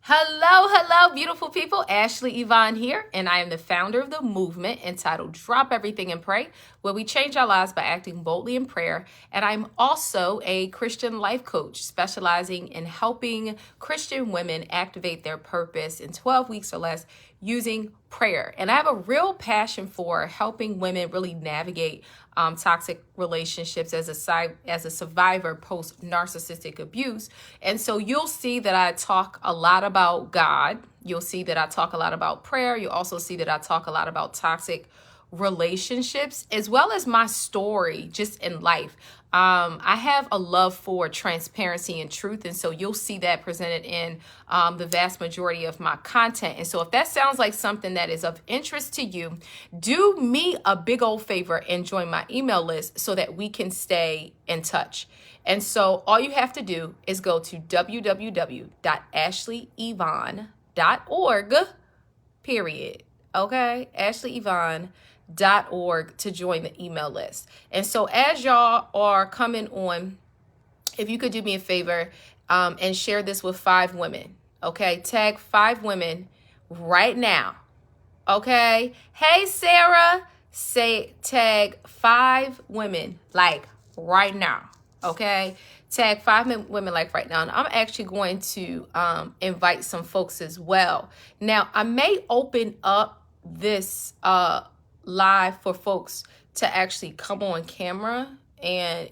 Hello, beautiful people. Ashley Yvonne here, and I am the founder of the movement entitled Drop Everything and Pray, where we change our lives by acting boldly in prayer. And I'm also a Christian life coach specializing in helping Christian women activate their purpose in 12 weeks or less using prayer. And I have a real passion for helping women really navigate toxic relationships as a survivor post narcissistic abuse. And so you'll see that I talk a lot about God. You'll see that I talk a lot about prayer. You'll also see that I talk a lot about toxic relationships, as well as my story just in life. I have a love for transparency and truth, and so you'll see that presented in the vast majority of my content. And so if that sounds like something that is of interest to you, do me a big old favor and join my email list so that we can stay in touch. And so all you have to do is go to www.ashleyyvonne.org, period. Okay, ashleyyvonne.org to join the email list. And so as y'all are coming on, if you could do me a favor and share this with 5 women. Okay, tag 5 women right now. Okay, hey Sarah, tag 5 women like right now. Okay, tag 5 women like right now. And I'm actually going to invite some folks as well. Now I may open up this live for folks to actually come on camera and,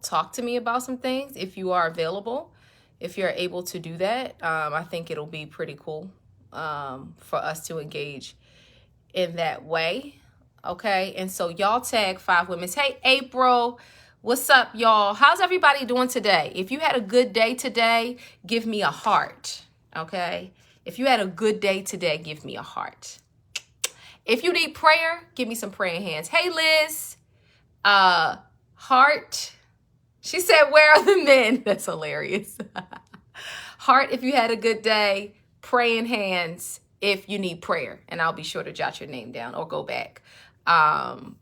talk to me about some things if you are available, if you're able to do that. I think it'll be pretty cool for us to engage in that way. Okay. And so y'all tag 5 women. Hey, April, what's up, y'all? How's everybody doing today? If you had a good day today, give me a heart. Okay. If you had a good day today, give me a heart. If you need prayer, give me some praying hands. Hey, Liz, heart. She said, where are the men? That's hilarious. Heart, if you had a good day. Praying hands if you need prayer. And I'll be sure to jot your name down or go back.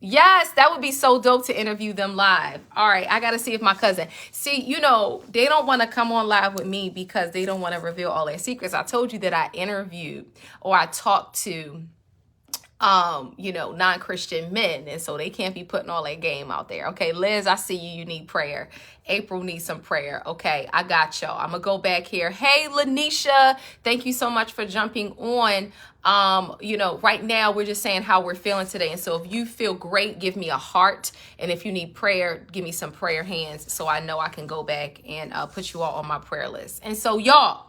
Yes, that would be so dope to interview them live. All right, I got to see if my cousin. See, they don't want to come on live with me because they don't want to reveal all their secrets. I told you that I interviewed or I talked to non-Christian men. And so they can't be putting all their game out there. Okay, Liz, I see you. You need prayer. April needs some prayer. Okay, I got y'all. I'm going to go back here. Hey, Lanisha, thank you so much for jumping on. Right now we're just saying how we're feeling today. And so if you feel great, give me a heart. And if you need prayer, give me some prayer hands so I know I can go back and put you all on my prayer list. And so y'all,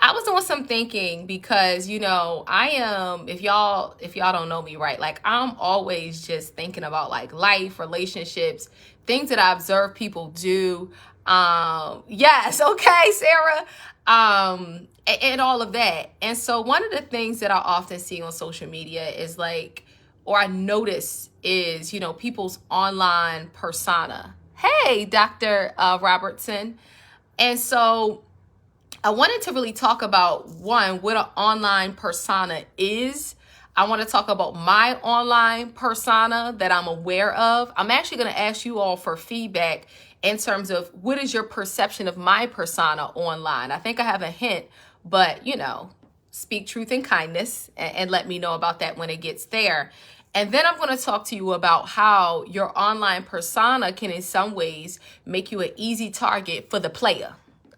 I was doing some thinking because, I am, if y'all don't know me, right, like I'm always just thinking about like life, relationships, things that I observe people do. Yes. Okay, Sarah. And all of that. And so one of the things that I often see on social media is like, or I notice is, people's online persona. Hey, Dr. Robertson. And so I wanted to really talk about, one, what an online persona is. I want to talk about my online persona that I'm aware of. I'm actually going to ask you all for feedback in terms of what is your perception of my persona online. I think I have a hint, but, speak truth and kindness and let me know about that when it gets there. And then I'm going to talk to you about how your online persona can in some ways make you an easy target for the Playa.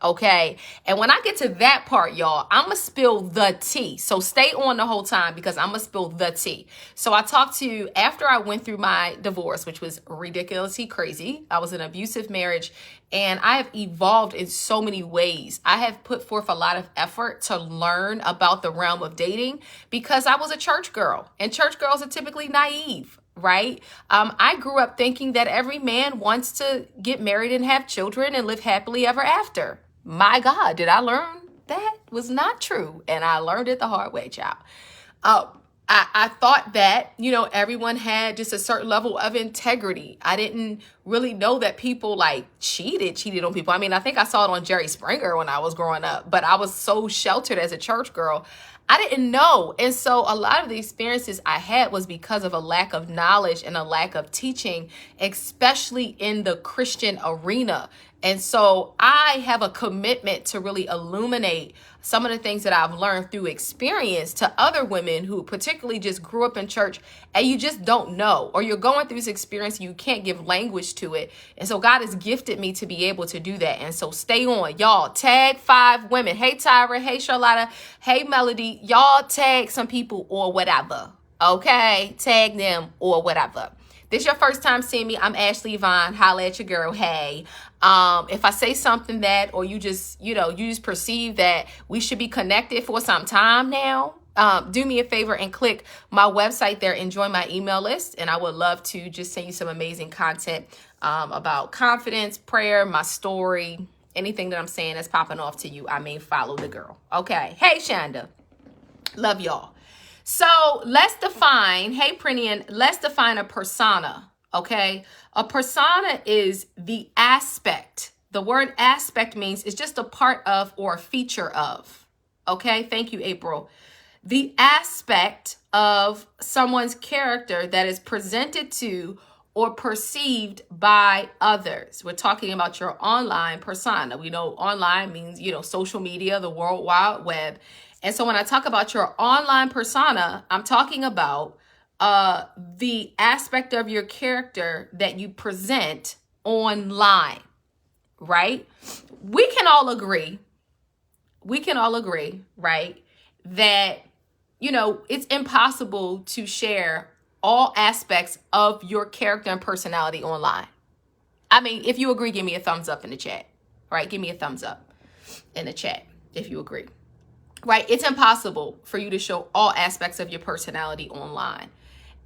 Okay. And when I get to that part, y'all, I'm going to spill the tea. So stay on the whole time because I'm going to spill the tea. So I talked to you after I went through my divorce, which was ridiculously crazy. I was in an abusive marriage and I have evolved in so many ways. I have put forth a lot of effort to learn about the realm of dating because I was a church girl and church girls are typically naive. Right? I grew up thinking that every man wants to get married and have children and live happily ever after. My God, did I learn that was not true? And I learned it the hard way, child. I thought that, everyone had just a certain level of integrity. I didn't really know that people like cheated on people. I mean, I think I saw it on Jerry Springer when I was growing up, but I was so sheltered as a church girl. I didn't know. And so a lot of the experiences I had was because of a lack of knowledge and a lack of teaching, especially in the Christian arena. And so I have a commitment to really illuminate some of the things that I've learned through experience to other women who particularly just grew up in church and you just don't know, or you're going through this experience and you can't give language to it. And so God has gifted me to be able to do that. And so stay on, y'all. Tag 5 women. Hey, Tyra. Hey, Charlotta. Hey, Melody. Y'all tag some people or whatever. Okay? Tag them or whatever. This your first time seeing me, I'm Ashley Yvonne. Holla at your girl. Hey, if I say something that, or you just perceive that we should be connected for some time now, do me a favor and click my website there and join my email list. And I would love to just send you some amazing content about confidence, prayer, my story, anything that I'm saying that's popping off to you. I mean, follow the girl. Okay. Hey, Shonda. Love y'all. So let's define, hey, Prinian, let's define a persona, okay? A persona is the aspect. The word aspect means it's just a part of or a feature of, okay? Thank you, April. The aspect of someone's character that is presented to or perceived by others. We're talking about your online persona. We know online means, social media, the World Wide Web. And so when I talk about your online persona, I'm talking about the aspect of your character that you present online, right? We can all agree, right, that, it's impossible to share all aspects of your character and personality online. I mean, if you agree, give me a thumbs up in the chat, right? Give me a thumbs up in the chat if you agree. Right? It's impossible for you to show all aspects of your personality online.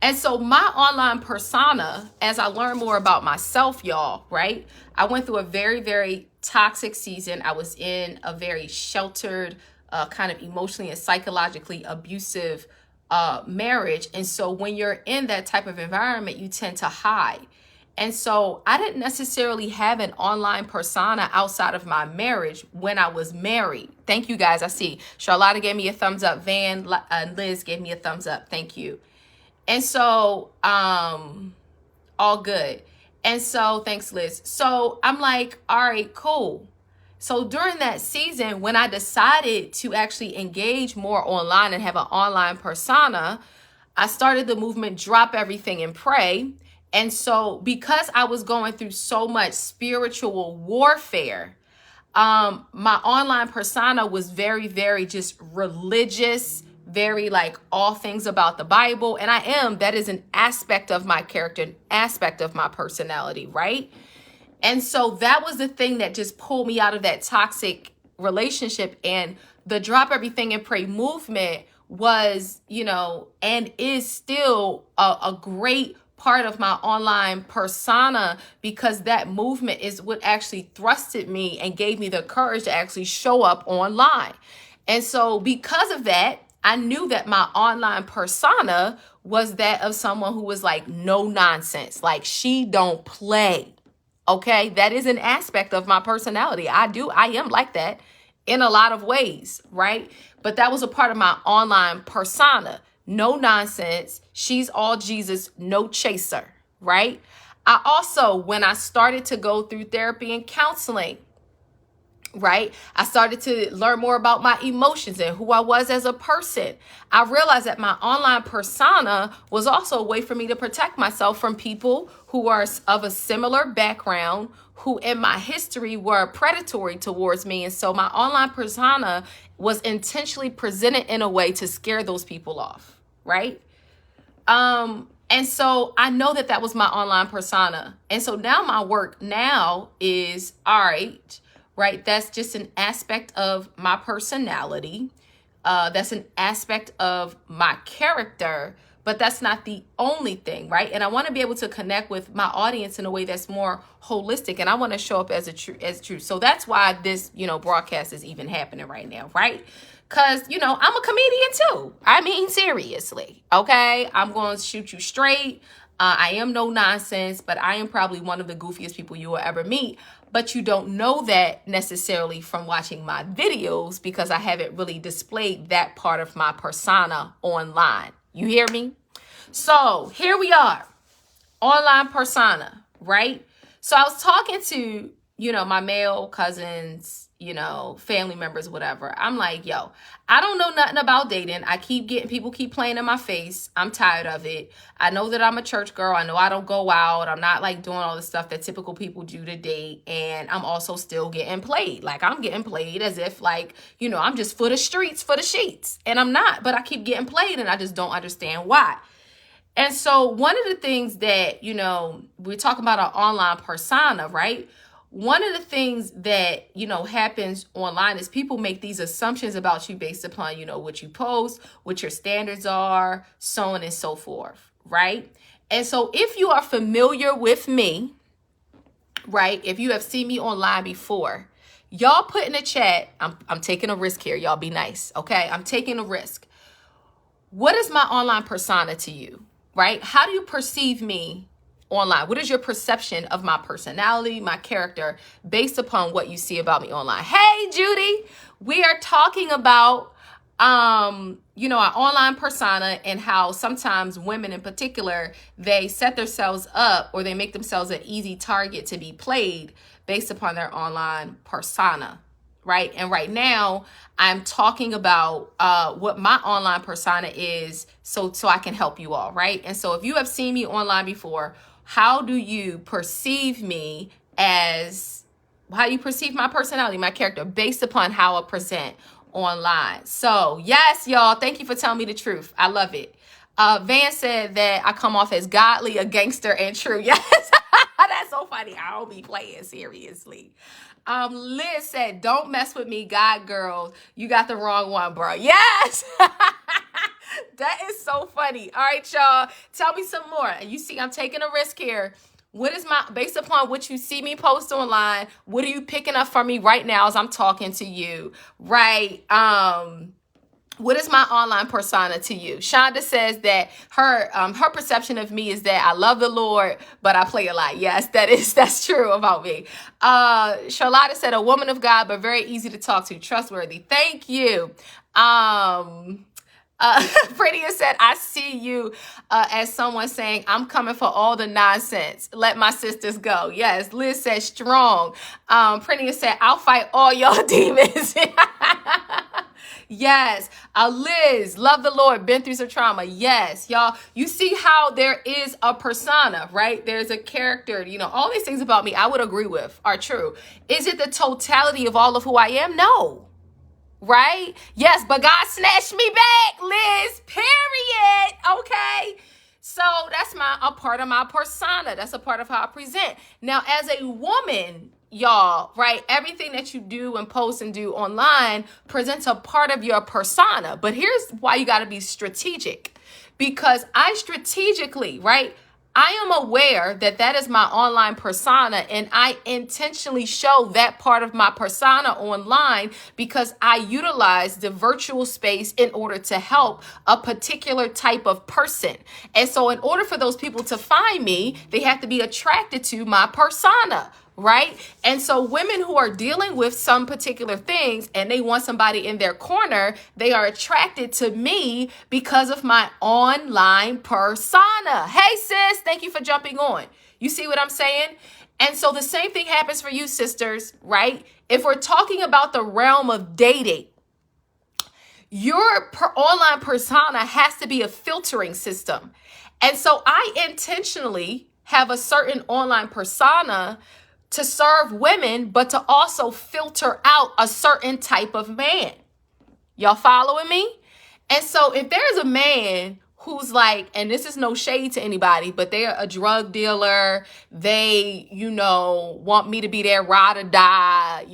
And so my online persona, as I learn more about myself, y'all, right? I went through a very, very toxic season. I was in a very sheltered, kind of emotionally and psychologically abusive marriage. And so when you're in that type of environment, you tend to hide. And so I didn't necessarily have an online persona outside of my marriage when I was married. Thank you, guys. I see Charlotta gave me a thumbs up. Van and Liz gave me a thumbs up. Thank you. And so all good. And so thanks, Liz. So I'm like, all right, cool. So during that season, when I decided to actually engage more online and have an online persona, I started the movement Drop Everything and Pray. And so because I was going through so much spiritual warfare, my online persona was very, very just religious, very like all things about the Bible. And that is an aspect of my character, an aspect of my personality, right? And so that was the thing that just pulled me out of that toxic relationship. And the Drop Everything and Pray movement was, and is still a great part of my online persona, because that movement is what actually thrusted me and gave me the courage to actually show up online. And so because of that, I knew that my online persona was that of someone who was like no nonsense, like she don't play. Okay, that is an aspect of my personality. I am like that in a lot of ways, right? But that was a part of my online persona. No nonsense. She's all Jesus, no chaser, right? I also, when I started to go through therapy and counseling, right, I started to learn more about my emotions and who I was as a person. I realized that my online persona was also a way for me to protect myself from people who are of a similar background, who in my history were predatory towards me. And so my online persona was intentionally presented in a way to scare those people off, right? And so I know that that was my online persona. And so now my work now is, all right, that's just an aspect of my personality. That's an aspect of my character, but that's not the only thing, right? And I want to be able to connect with my audience in a way that's more holistic, and I want to show up as true. So that's why this, broadcast is even happening right now, right? Because, I'm a comedian too. I mean, seriously, okay? I'm going to shoot you straight. I am no nonsense, but I am probably one of the goofiest people you will ever meet. But you don't know that necessarily from watching my videos, because I haven't really displayed that part of my persona online. You hear me? So here we are, online persona, right? So I was talking to my male cousins, family members, whatever. I'm like, yo, I don't know nothing about dating. People keep playing in my face. I'm tired of it. I know that I'm a church girl. I know I don't go out. I'm not like doing all the stuff that typical people do to date. And I'm also still getting played. Like, I'm getting played as if like, I'm just for the streets, for the sheets. And I'm not, but I keep getting played and I just don't understand why. And so one of the things that, we're talking about our online persona, right? One of the things that, happens online is people make these assumptions about you based upon, what you post, what your standards are, so on and so forth, right? And so if you are familiar with me, right, if you have seen me online before, y'all put in the chat, I'm taking a risk here. Y'all be nice, okay? I'm taking a risk. What is my online persona to you, right? How do you perceive me online? What is your perception of my personality, my character, based upon what you see about me online? Hey, Judy, we are talking about, our online persona and how sometimes women in particular, they set themselves up or they make themselves an easy target to be played based upon their online persona, right? And right now, I'm talking about what my online persona is so I can help you all, right? And so if you have seen me online before, how do you perceive me how you perceive my personality, my character, based upon how I present online? So yes, y'all, thank you for telling me the truth. I love it. Van said that I come off as godly, a gangster, and true. Yes, that's so funny. I don't be playing seriously. Liz said, don't mess with me, God girls. You got the wrong one, bro. Yes. That is so funny. All right, y'all. Tell me some more. You see, I'm taking a risk here. Based upon what you see me post online, what are you picking up from me right now as I'm talking to you? Right. What is my online persona to you? Shonda says that her perception of me is that I love the Lord, but I play a lot. Yes, that's true about me. Charlotta said a woman of God, but very easy to talk to, trustworthy. Thank you. Prettier said, I see you as someone saying, I'm coming for all the nonsense. Let my sisters go. Yes. Liz said, strong. Prettier said, I'll fight all y'all demons. Yes. Liz, love the Lord, been through some trauma. Yes, y'all. You see how there is a persona, right? There's a character, all these things about me I would agree with are true. Is it the totality of all of who I am? No. Right? Yes, but God snatched me back, Liz, period. Okay. So that's a part of my persona. That's a part of how I present. Now, as a woman, y'all, right? Everything that you do and post and do online presents a part of your persona. But here's why you got to be strategic. Because I strategically, right? I am aware that is my online persona, and I intentionally show that part of my persona online because I utilize the virtual space in order to help a particular type of person. And so in order for those people to find me, they have to be attracted to my persona. Right? And so women who are dealing with some particular things and they want somebody in their corner, they are attracted to me because of my online persona. Hey, sis, thank you for jumping on. You see what I'm saying? And so the same thing happens for you, sisters, right? If we're talking about the realm of dating, your online persona has to be a filtering system. And so I intentionally have a certain online persona to serve women, but to also filter out a certain type of man. Y'all following me? And so if there's a man who's like, and this is no shade to anybody, but they're a drug dealer, they, want me to be their ride or die,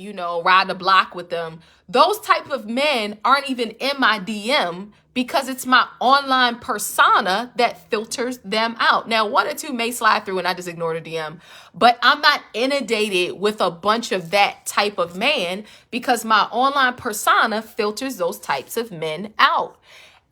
ride the block with them. Those type of men aren't even in my DM because it's my online persona that filters them out. Now, one or two may slide through and I just ignore the DM, but I'm not inundated with a bunch of that type of man because my online persona filters those types of men out.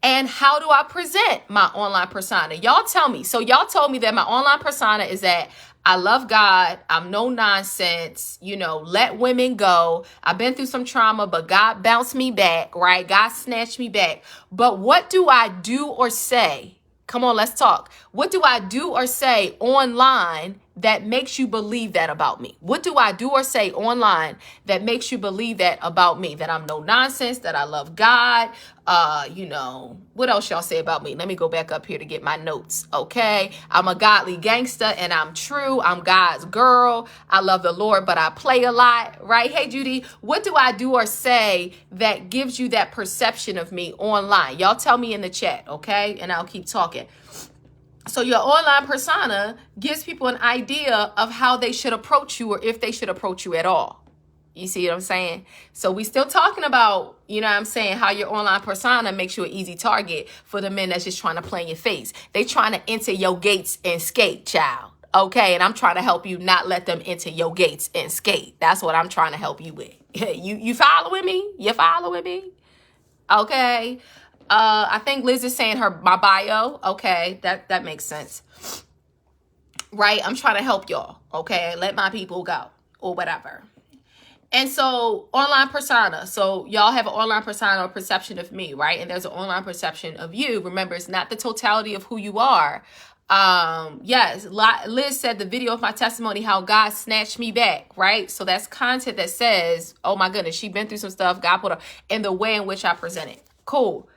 And how do I present my online persona? Y'all tell me. So y'all told me that my online persona is that I love God. I'm no nonsense. Let women go. I've been through some trauma, but God bounced me back, right? God snatched me back. But what do I do or say? Come on, let's talk. What do I do or say online that makes you believe that about me? What do I do or say online that makes you believe that about me? That I'm no nonsense, that I love God. What else y'all say about me? Let me go back up here to get my notes. Okay. I'm a godly gangster and I'm true. I'm God's girl. I love the Lord, but I play a lot, right? Hey, Judy, what do I do or say that gives you that perception of me online? Y'all tell me in the chat, okay? And I'll keep talking. So your online persona gives people an idea of how they should approach you or if they should approach you at all. You see what I'm saying? So we still talking about, how your online persona makes you an easy target for the men that's just trying to play in your face. They trying to enter your gates and skate, child. Okay, and I'm trying to help you not let them enter your gates and skate. That's what I'm trying to help you with. You following me? You following me? Okay. I think Liz is saying my bio. Okay, that makes sense. Right? I'm trying to help y'all. Okay, let my people go or whatever. And so online persona. So y'all have an online persona or perception of me, right? And there's an online perception of you. Remember, it's not the totality of who you are. Yes, Liz said the video of my testimony, how God snatched me back, right? So that's content that says, oh my goodness, she's been through some stuff. God put her in the way in which I present it. Cool.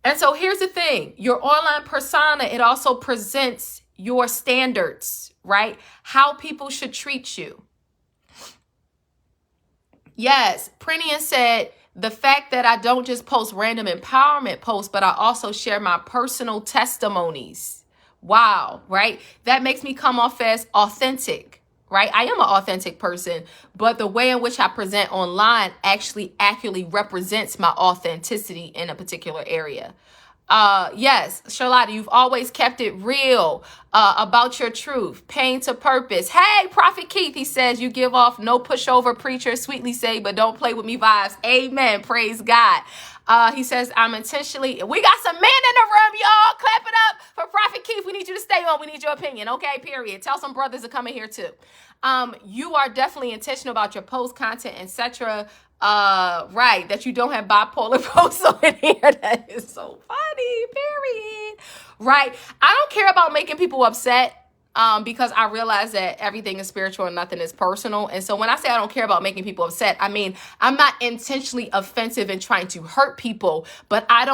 And so here's the thing, your online persona, it also presents your standards, right? How people should treat you. Yes, Prinian said, the fact that I don't just post random empowerment posts, but I also share my personal testimonies. Wow, right? That makes me come off as authentic, right? I am an authentic person, but the way in which I present online actually accurately represents my authenticity in a particular area. Yes, Charlotte, you've always kept it real about your truth. Pain to purpose. Hey, Prophet Keith, he says, you give off no pushover preacher, sweetly say, but don't play with me vibes. Amen. Praise God. He says, I'm intentionally, we got some men in the room, y'all. Clap it up for Prophet Keith. We need you to stay on. We need your opinion. Okay, period. Tell some brothers to come in here too. You are definitely intentional about your post content, etc. Right, that you don't have bipolar posts on here. That is so funny, period. Right. I don't care about making people upset. Because I realize that everything is spiritual and nothing is personal. And so when I say I don't care about making people upset, I mean, I'm not intentionally offensive and trying to hurt people, but I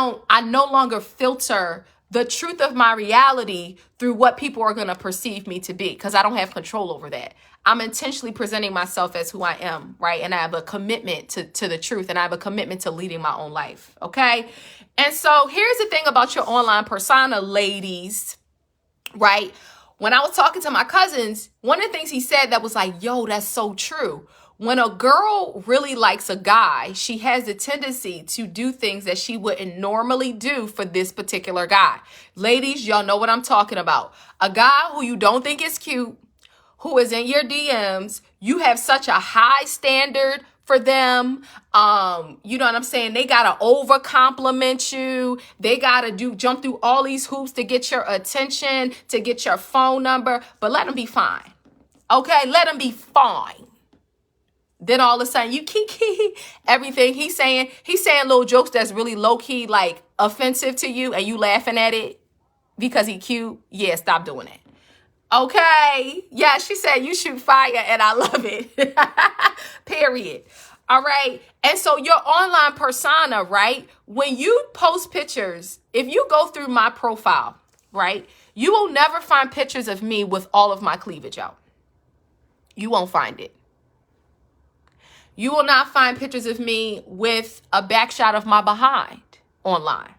no longer filter the truth of my reality through what people are going to perceive me to be, because I don't have control over that. I'm intentionally presenting myself as who I am, right? And I have a commitment to the truth, and I have a commitment to leading my own life, okay? And so here's the thing about your online persona, ladies, right? When I was talking to my cousins, one of the things he said that was like, yo, that's so true. When a girl really likes a guy, she has a tendency to do things that she wouldn't normally do for this particular guy. Ladies, y'all know what I'm talking about. A guy who you don't think is cute, who is in your DMs, you have such a high standard for them. You know what I'm saying? They gotta over compliment you. They gotta jump through all these hoops to get your attention, to get your phone number, but let them be fine. Okay, let them be fine. Then all of a sudden you kiki everything he's saying little jokes that's really low key, like offensive to you, and you laughing at it because he cute. Yeah, stop doing it. Okay. Yeah, she said you shoot fire and I love it. Period. All right. And so your online persona, right? When you post pictures, if you go through my profile, right, you will never find pictures of me with all of my cleavage out. You won't find it. You will not find pictures of me with a back shot of my behind online.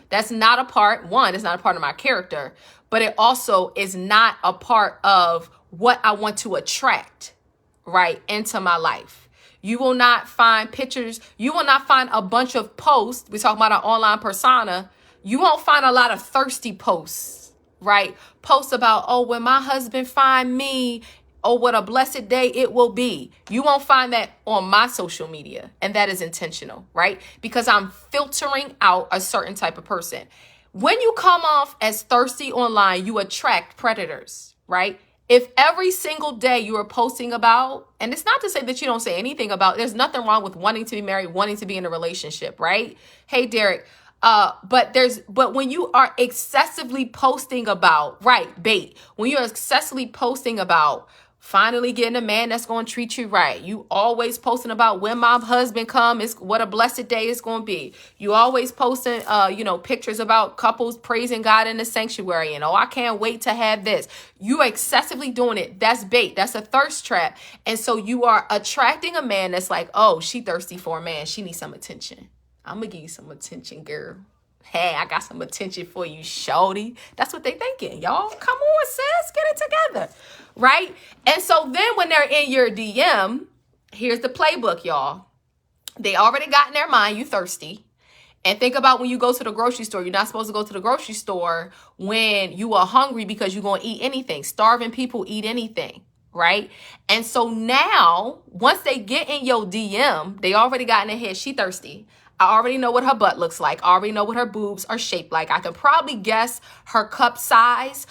That's not a part, it's not a part of my character, but it also is not a part of what I want to attract, right, into my life. You will not find pictures. You will not find a bunch of posts. We talk about an online persona. You won't find a lot of thirsty posts, right? Posts about, oh, when my husband find me, oh, what a blessed day it will be. You won't find that on my social media. And that is intentional, right? Because I'm filtering out a certain type of person. When you come off as thirsty online, you attract predators, right? If every single day you are posting about, and it's not to say that you don't say anything about, there's nothing wrong with wanting to be married, wanting to be in a relationship, right? Hey, Derek, But when you are excessively posting about, right, bait, when you're excessively posting about finally getting a man that's going to treat you right, you always posting about when my husband come, is what a blessed day it's going to be. You always posting, pictures about couples praising God in the sanctuary, and I can't wait to have this. You are excessively doing it. That's bait. That's a thirst trap. And so you are attracting a man that's like, oh, she thirsty for a man. She needs some attention. I'm going to give you some attention, girl. Hey, I got some attention for you, shorty. That's what they thinking. Y'all, come on, sis, get it together. Right? And so then when they're in your DM, here's the playbook, y'all. They already got in their mind you thirsty. And think about when you go to the grocery store. You're not supposed to go to the grocery store when you are hungry because you're going to eat anything. Starving people eat anything. Right? And so now, once they get in your DM, they already got in their head, she thirsty. I already know what her butt looks like. I already know what her boobs are shaped like. I can probably guess her cup size.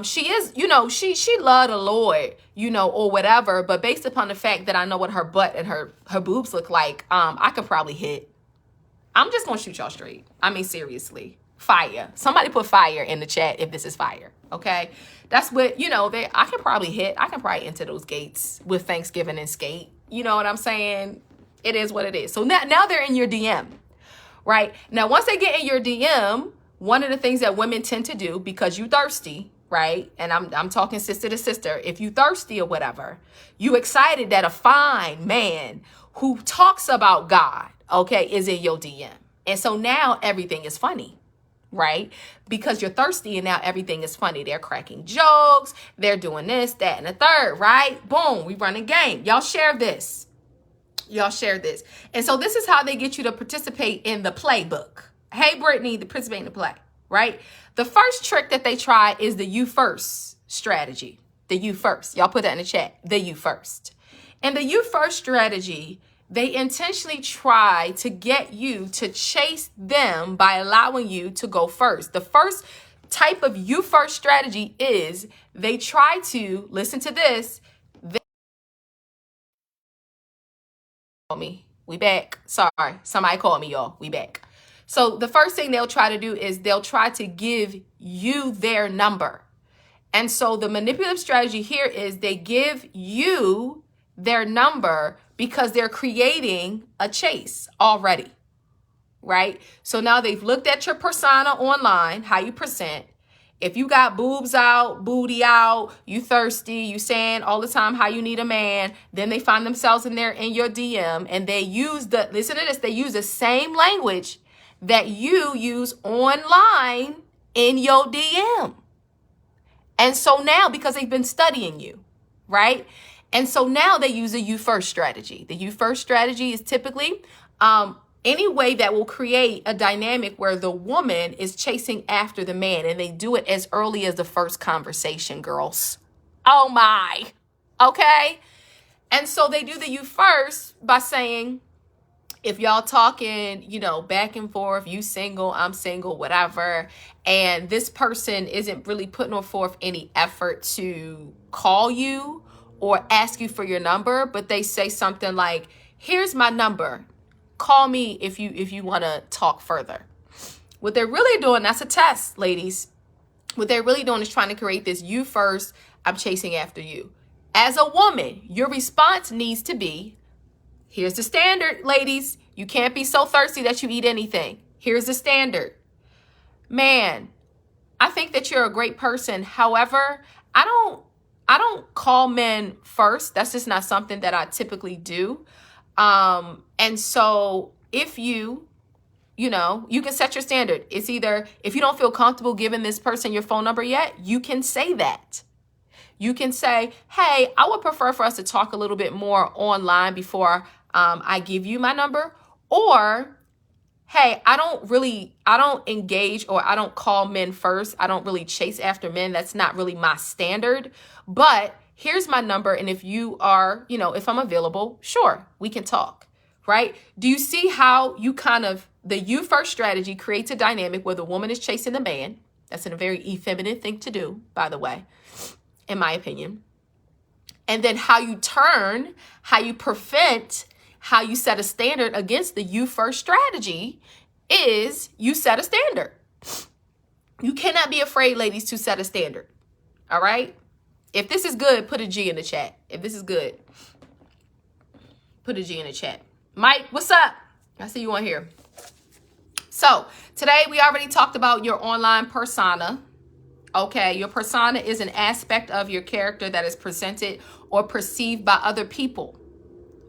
She is, she love the Lord, or whatever. But based upon the fact that I know what her butt and her boobs look like, I could probably hit. I'm just going to shoot y'all straight. I mean, seriously. Fire. Somebody put fire in the chat if this is fire. Okay? That's what, I can probably hit. I can probably enter those gates with Thanksgiving and skate. You know what I'm saying? It is what it is. So now they're in your DM, right? Now, once they get in your DM, one of the things that women tend to do, because you thirsty, right? And I'm talking sister to sister. If you thirsty or whatever, you excited that a fine man who talks about God, okay, is in your DM. And so now everything is funny, right? Because you're thirsty and now everything is funny. They're cracking jokes. They're doing this, that, and the third, right? Boom, we run a game. Y'all share this. And so this is how they get you to participate in the playbook. Hey, Brittany, to participate in the play, right? The first trick that they try is the you first strategy. The you first. Y'all put that in the chat. The you first. And the you first strategy, they intentionally try to get you to chase them by allowing you to go first. The first type of you first strategy is they try to, listen to this, me. We back. Sorry. Somebody called me, y'all. We back. So the first thing they'll try to do is they'll try to give you their number. And so the manipulative strategy here is they give you their number because they're creating a chase already, right? So now they've looked at your persona online, how you present. If you got boobs out, booty out, you thirsty, you saying all the time how you need a man, then they find themselves in your DM and they use listen to this, they use the same language that you use online in your DM. And so now, because they've been studying you, right? And so now they use a you first strategy. The you first strategy is typically any way that will create a dynamic where the woman is chasing after the man, and they do it as early as the first conversation, girls. Oh my. Okay. And so they do the you first by saying, if y'all talking, back and forth, you single, I'm single, whatever, and this person isn't really putting forth any effort to call you or ask you for your number, but they say something like, here's my number. Call me if you want to talk further. What they're really doing, that's a test, ladies. What they're really doing is trying to create this you first, I'm chasing after you. As a woman, your response needs to be, here's the standard, ladies. You can't be so thirsty that you eat anything. Here's the standard. Man, I think that you're a great person. However, I don't call men first. That's just not something that I typically do. And so if you can set your standard. It's either, if you don't feel comfortable giving this person your phone number yet, you can say that. You can say, hey, I would prefer for us to talk a little bit more online before I give you my number. Or, hey, I don't engage, or I don't call men first. I don't really chase after men. That's not really my standard. But here's my number. And if you are, if I'm available, sure, we can talk, right? Do you see how the you first strategy creates a dynamic where the woman is chasing the man? That's a very effeminate thing to do, by the way, in my opinion. And then how you prevent, how you set a standard against the you first strategy is you set a standard. You cannot be afraid, ladies, to set a standard. All right? If this is good, put a G in the chat. If this is good, put a G in the chat. Mike, what's up? I see you on here. So today we already talked about your online persona. Okay, your persona is an aspect of your character that is presented or perceived by other people.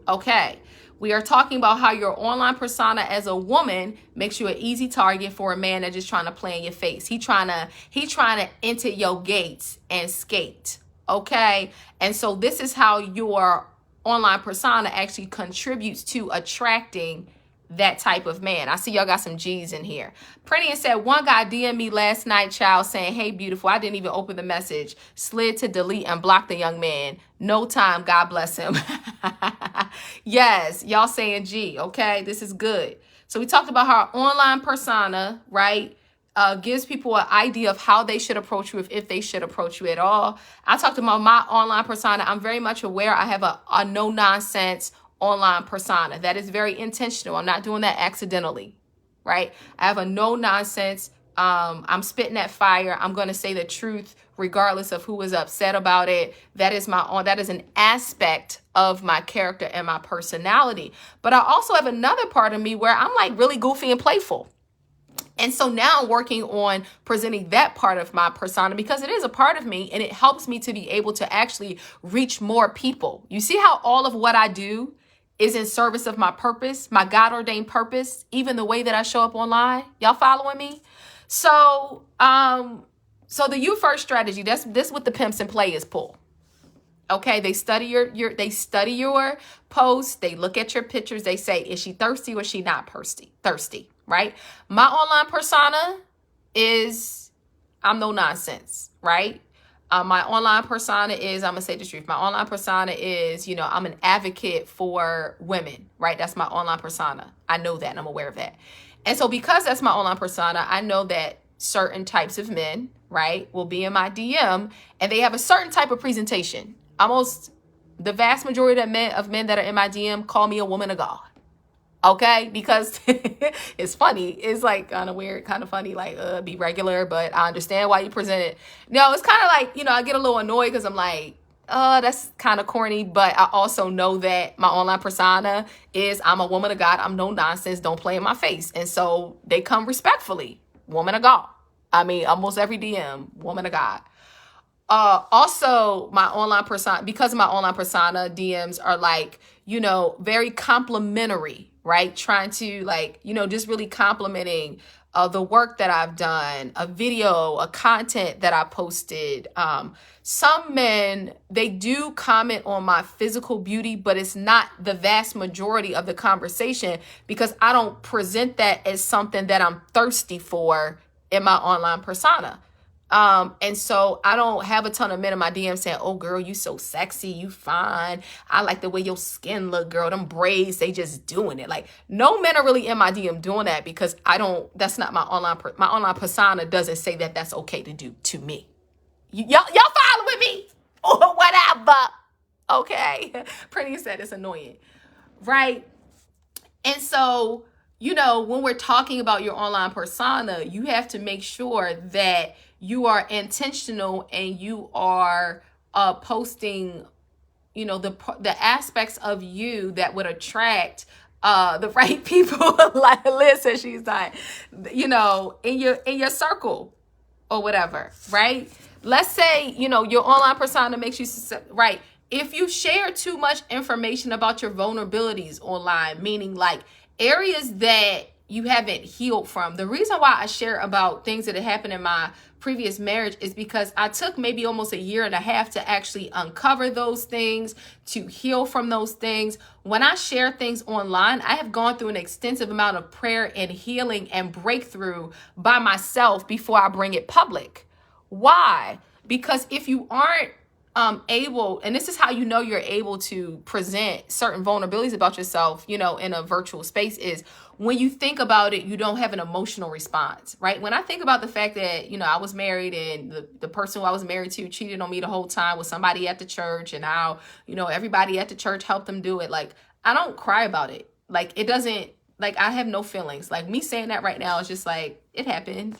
Okay, we are talking about how your online persona as a woman makes you an easy target for a man that's just trying to play in your face. He trying to enter your gates and skate. Okay, and so this is how your online persona actually contributes to attracting that type of man. I see y'all got some G's in here. Pretty and said, one guy DM'd me last night, child, saying, hey, beautiful. I didn't even open the message. Slid to delete and block the young man. No time. God bless him. Yes, y'all saying G. Okay, this is good. So we talked about how online persona, right, gives people an idea of how they should approach you, if they should approach you at all. I talked about my online persona. I'm very much aware I have a no-nonsense online persona that is very intentional. I'm not doing that accidentally, right? I have a no-nonsense. I'm spitting that fire. I'm going to say the truth regardless of who is upset about it. That is an aspect of my character and my personality. But I also have another part of me where I'm like really goofy and playful. And so now I'm working on presenting that part of my persona because it is a part of me and it helps me to be able to actually reach more people. You see how all of what I do is in service of my purpose, my God-ordained purpose, even the way that I show up online. Y'all following me? So, the you first strategy, this what the pimps and players pull. Okay, they study your posts, they look at your pictures, they say, is she thirsty or is she not thirsty, right? My online persona is I'm no nonsense, right? My online persona is, I'm gonna say the truth. My online persona is, I'm an advocate for women, right? That's my online persona. I know that and I'm aware of that. And so because that's my online persona, I know that certain types of men, right, will be in my DM and they have a certain type of presentation. Almost the vast majority of men that are in my DM call me a woman of God. Okay, because it's funny. It's like kind of weird, kind of funny, like be regular, but I understand why you present it. No, it's kind of like, I get a little annoyed because I'm like, that's kind of corny, but I also know that my online persona is I'm a woman of God. I'm no nonsense. Don't play in my face. And so they come respectfully. Woman of God. I mean, almost every DM, woman of God. Also my online persona, because of my online persona, DMs are like, very complimentary, right? Trying to just really complimenting the work that I've done, a video, a content that I posted. Some men, they do comment on my physical beauty, but it's not the vast majority of the conversation because I don't present that as something that I'm thirsty for in my online persona. And so I don't have a ton of men in my DM saying, oh girl, you so sexy, you fine. I like the way your skin look, girl. Them braids, they just doing it. Like no men are really in my DM doing that because that's not my online persona doesn't say that that's okay to do to me. Y'all following me or whatever. Okay. Pretty said it's annoying. Right. And so, when we're talking about your online persona, you have to make sure that you are intentional and you are posting, the aspects of you that would attract the right people. Like Liz says, she's like, in your circle or whatever, right? Let's say, your online persona makes you right. If you share too much information about your vulnerabilities online, meaning like areas that you haven't healed from. The reason why I share about things that had happened in my previous marriage is because I took maybe almost a year and a half to actually uncover those things, to heal from those things. When I share things online, I have gone through an extensive amount of prayer and healing and breakthrough by myself before I bring it public. Why? Because if you aren't able, and this is how you're able to present certain vulnerabilities about yourself, in a virtual space, is when you think about it, you don't have an emotional response, right? When I think about the fact that, I was married and the person who I was married to cheated on me the whole time with somebody at the church and how, everybody at the church helped them do it. Like, I don't cry about it. Like, it doesn't Like, I have no feelings. Like, me saying that right now is just like, it happened.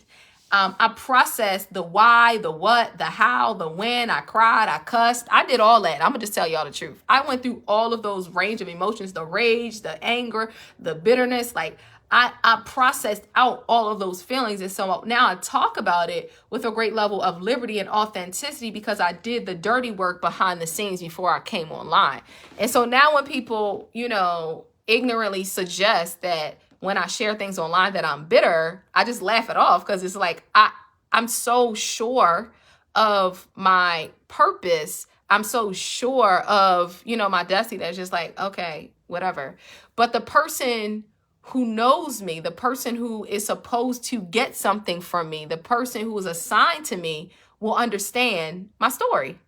I processed the why, the what, the how, the when. I cried, I cussed. I did all that. I'm going to just tell y'all the truth. I went through all of those range of emotions, the rage, the anger, the bitterness. Like, I processed out all of those feelings. And so now I talk about it with a great level of liberty and authenticity because I did the dirty work behind the scenes before I came online. And so now when people, ignorantly suggest that when I share things online that I'm bitter, I just laugh it off because it's like, I'm so sure of my purpose. I'm so sure of, my destiny that's just like, okay, whatever. But the person who knows me, the person who is supposed to get something from me, the person who is assigned to me will understand my story.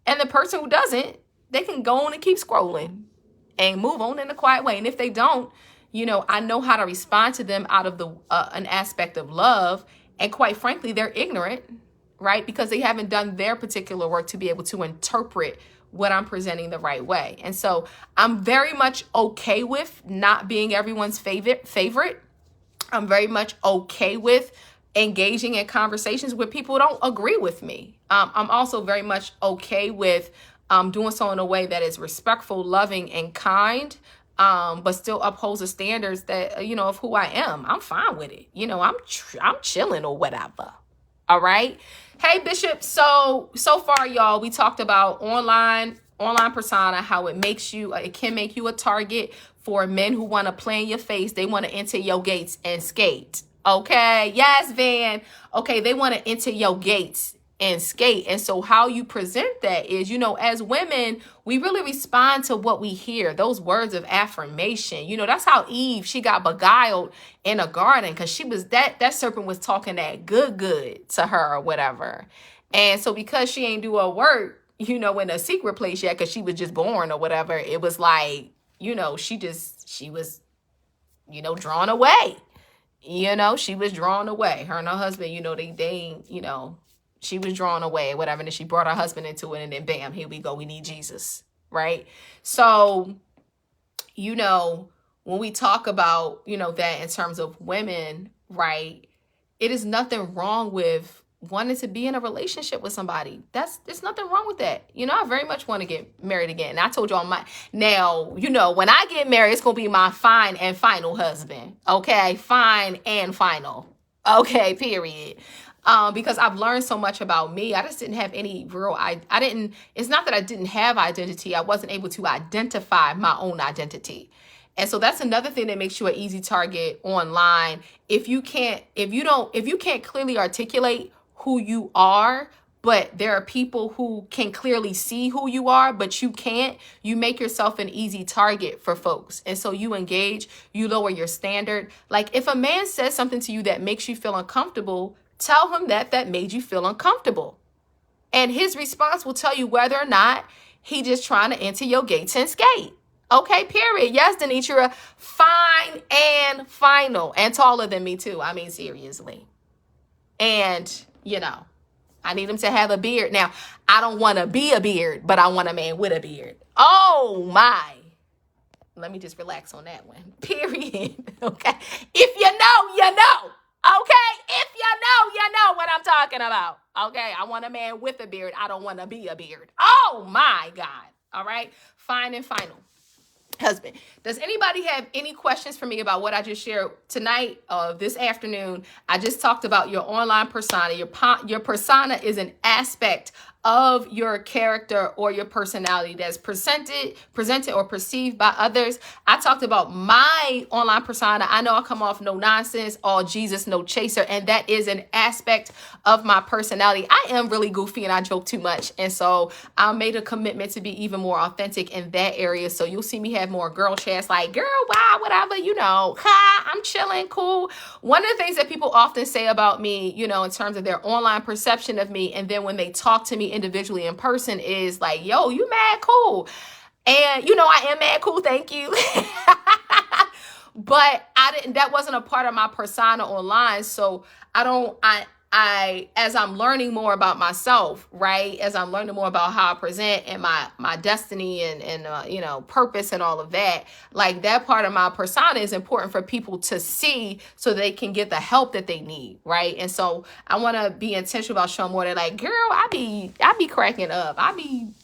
And the person who doesn't, they can go on and keep scrolling and move on in a quiet way. And if they don't, I know how to respond to them out of an aspect of love. And quite frankly, they're ignorant, right? Because they haven't done their particular work to be able to interpret what I'm presenting the right way. And so I'm very much okay with not being everyone's favorite. I'm very much okay with engaging in conversations where people don't agree with me. I'm also very much okay with doing so in a way that is respectful, loving, and kind, but still upholds the standards that, of who I am. I'm fine with it. I'm chilling or whatever. All right. Hey, Bishop. So far, y'all, we talked about online persona, how it can make you a target for men who want to play in your face. They want to enter your gates and skate. Okay. Yes, Van. Okay. They want to enter your gates and skate. And so how you present that is, as women, we really respond to what we hear, those words of affirmation. That's how Eve, she got beguiled in a garden because she was that serpent was talking that good to her or whatever. And so because she ain't do her work, in a secret place yet, because she was just born or whatever, it was like, she was, drawn away. She was drawn away. Her and her husband, they she was drawn away, whatever. And then she brought her husband into it. And then bam, here we go. We need Jesus. Right. So, when we talk about, that in terms of women, right, it is nothing wrong with wanting to be in a relationship with somebody. There's nothing wrong with that. I very much want to get married again. And I told y'all now, when I get married, it's going to be my fine and final husband. Okay. Fine and final. Okay. Period. Because I've learned so much about me. I just didn't have any it's not that I didn't have identity. I wasn't able to identify my own identity. And so that's another thing that makes you an easy target online. If you can't clearly articulate who you are, but there are people who can clearly see who you are, but you can't, you make yourself an easy target for folks. And so you engage, you lower your standard. Like if a man says something to you that makes you feel uncomfortable, tell him that made you feel uncomfortable. And his response will tell you whether or not he just trying to enter your gates and skate. Okay, period. Yes, Denitra, fine and final. And taller than me too. I mean, seriously. And, I need him to have a beard. Now, I don't want to be a beard, but I want a man with a beard. Oh, my. Let me just relax on that one. Period. Okay. If you know, you know. Okay, if you know what I'm talking about. Okay, I want a man with a beard. I don't want to be a beard. Oh my God. All right, fine and final. Husband. Does anybody have any questions for me about what I just shared tonight or this afternoon? I just talked about your online persona. Your persona is an aspect of your character or your personality that's presented or perceived by others. I talked about my online persona. I know I come off no nonsense, all Jesus, no chaser. And that is an aspect of my personality. I am really goofy and I joke too much. And so I made a commitment to be even more authentic in that area. So you'll see me have more girl chats like, girl, wow, whatever, I'm chilling, cool. One of the things that people often say about me, in terms of their online perception of me, and then when they talk to me individually in person is like, yo, you mad cool. And I am mad cool, thank you. But that wasn't a part of my persona online. So I as I'm learning more about myself, right? As I'm learning more about how I present and my destiny and you know, purpose and all of that, like that part of my persona is important for people to see so they can get the help that they need, right? And so I want to be intentional about showing more that, like, girl, I be cracking up. I be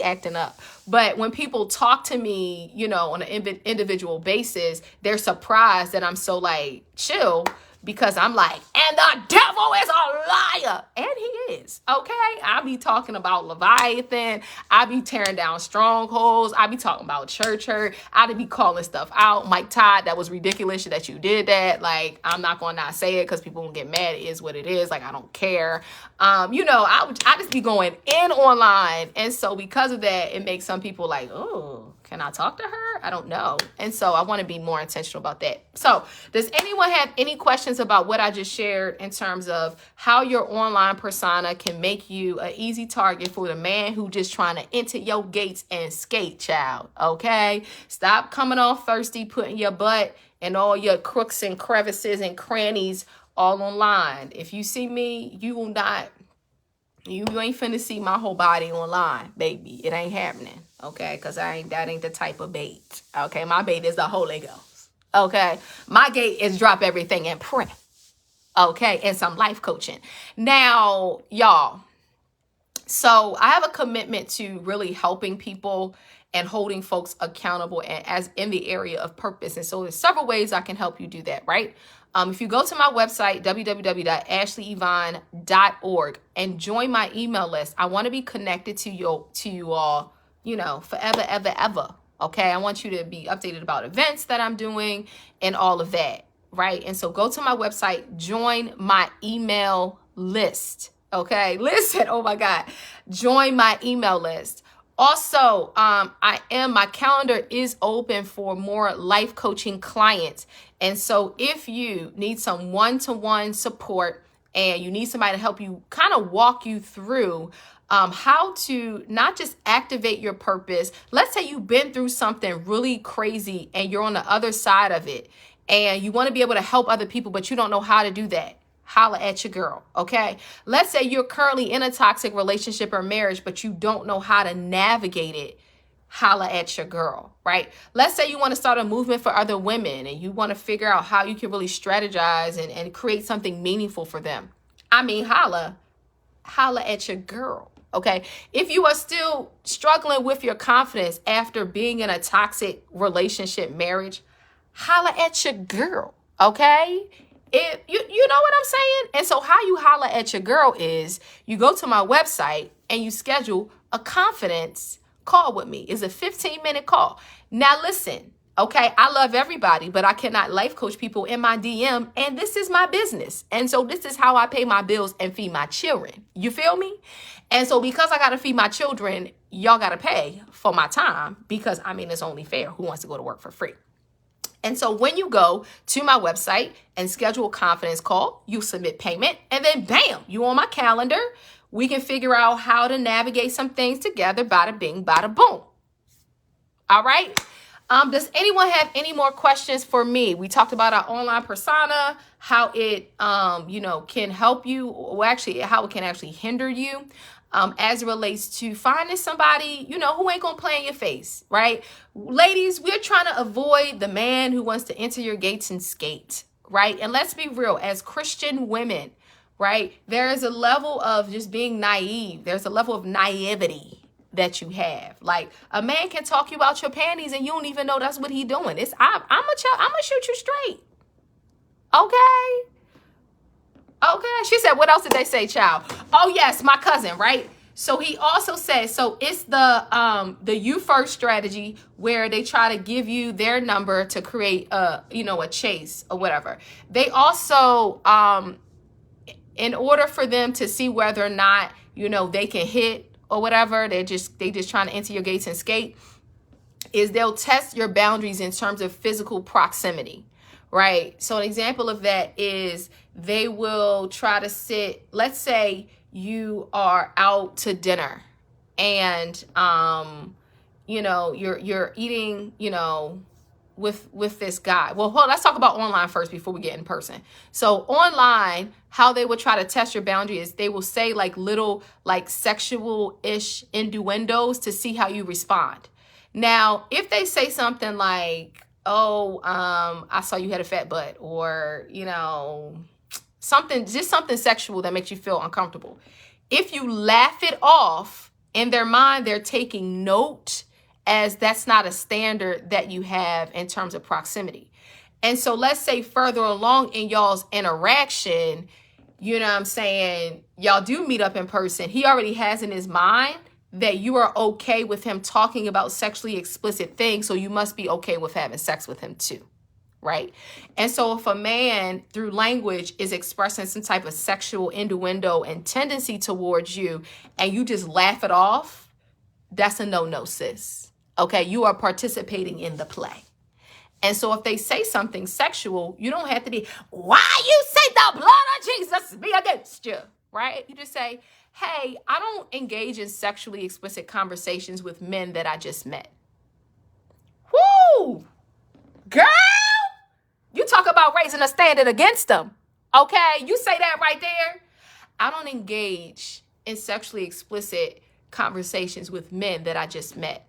acting up. But when people talk to me, you know, on an individual basis, they're surprised that I'm so like chill, because I'm like, and the devil is a liar. And he is, okay? I be talking about Leviathan. I be tearing down strongholds. I be talking about church hurt. I be calling stuff out. Mike Todd, that was ridiculous that you did that. Like, I'm not going to not say it because people won't get mad. It is what it is. Like, I don't care. You know, I just be going in online. And so because of that, it makes some people like, oh, can I talk to her? I don't know. And so I want to be more intentional about that. So does anyone have any questions about what I just shared in terms of how your online persona can make you an easy target for the man who just trying to enter your gates and skate, child? Okay? Stop coming off thirsty, putting your butt and all your crooks and crevices and crannies all online. If you see me, you will not, you ain't finna see my whole body online, baby. It ain't happening. Okay, because that ain't the type of bait. Okay, my bait is the Holy Ghost. Okay, my gate is drop everything and pray. Okay, and some life coaching. Now, y'all, so I have a commitment to really helping people and holding folks accountable and as in the area of purpose. And so there's several ways I can help you do that, right? If you go to my website, www.ashleyevan.org, and join my email list, I want to be connected to you all, you know, forever, ever, ever. Okay. I want you to be updated about events that I'm doing and all of that. Right. And so go to my website, join my email list. Okay. Listen. Oh my God. Join my email list. Also, my calendar is open for more life coaching clients. And so if you need some one-to-one support and you need somebody to help you kind of walk you through how to not just activate your purpose. Let's say you've been through something really crazy and you're on the other side of it and you want to be able to help other people, but you don't know how to do that. Holla at your girl, okay? Let's say you're currently in a toxic relationship or marriage, but you don't know how to navigate it. Holla at your girl, right? Let's say you want to start a movement for other women and you want to figure out how you can really strategize and create something meaningful for them. I mean, holla at your girl, okay? If you are still struggling with your confidence after being in a toxic relationship, marriage, holla at your girl, okay? You know what I'm saying? And so how you holler at your girl is you go to my website and you schedule a confidence call with me. It's a 15-minute call. Now listen, okay, I love everybody, but I cannot life coach people in my DM, and this is my business. And so this is how I pay my bills and feed my children. You feel me? And so because I got to feed my children, y'all got to pay for my time because, I mean, it's only fair. Who wants to go to work for free? And so when you go to my website and schedule a confidence call, you submit payment, and then bam, you on my calendar. We can figure out how to navigate some things together. Bada bing, bada boom. All right. Does anyone have any more questions for me? We talked about our online persona, how it, can help you, or actually how it can actually hinder you. As it relates to finding somebody, who ain't gonna play in your face, right? Ladies, we're trying to avoid the man who wants to enter your gates and skate, right? And let's be real, as Christian women, right? There is a level of just being naive. There's a level of naivety that you have. Like a man can talk you out your panties and you don't even know that's what he doing. I'm gonna shoot you straight. Okay. Okay. She said, what else did they say, child? Oh, yes, my cousin, right? So he also says, so it's the you first strategy where they try to give you their number to create a chase or whatever. They also, in order for them to see whether or not, they can hit or whatever, they just trying to enter your gates and skate, is they'll test your boundaries in terms of physical proximity. Right. So an example of that is they will try to sit, let's say you are out to dinner and, you're eating, with this guy. Well, hold on, let's talk about online first before we get in person. So online, how they would try to test your boundary is they will say like little like sexual-ish innuendos to see how you respond. Now, if they say something like, oh, I saw you had a fat butt, or, you know, something sexual that makes you feel uncomfortable. If you laugh it off, in their mind, they're taking note as that's not a standard that you have in terms of proximity. And so let's say further along in y'all's interaction, you know what I'm saying, y'all do meet up in person. He already has in his mind that you are okay with him talking about sexually explicit things, so you must be okay with having sex with him too, right? And so if a man through language is expressing some type of sexual innuendo and tendency towards you and you just laugh it off, that's a no-no, sis. Okay, you are participating in the play. And so if they say something sexual, you don't have to be, why you say the blood of Jesus be against you, right? You just say, hey, I don't engage in sexually explicit conversations with men that I just met. Woo! Girl! You talk about raising a standard against them. Okay, you say that right there. I don't engage in sexually explicit conversations with men that I just met.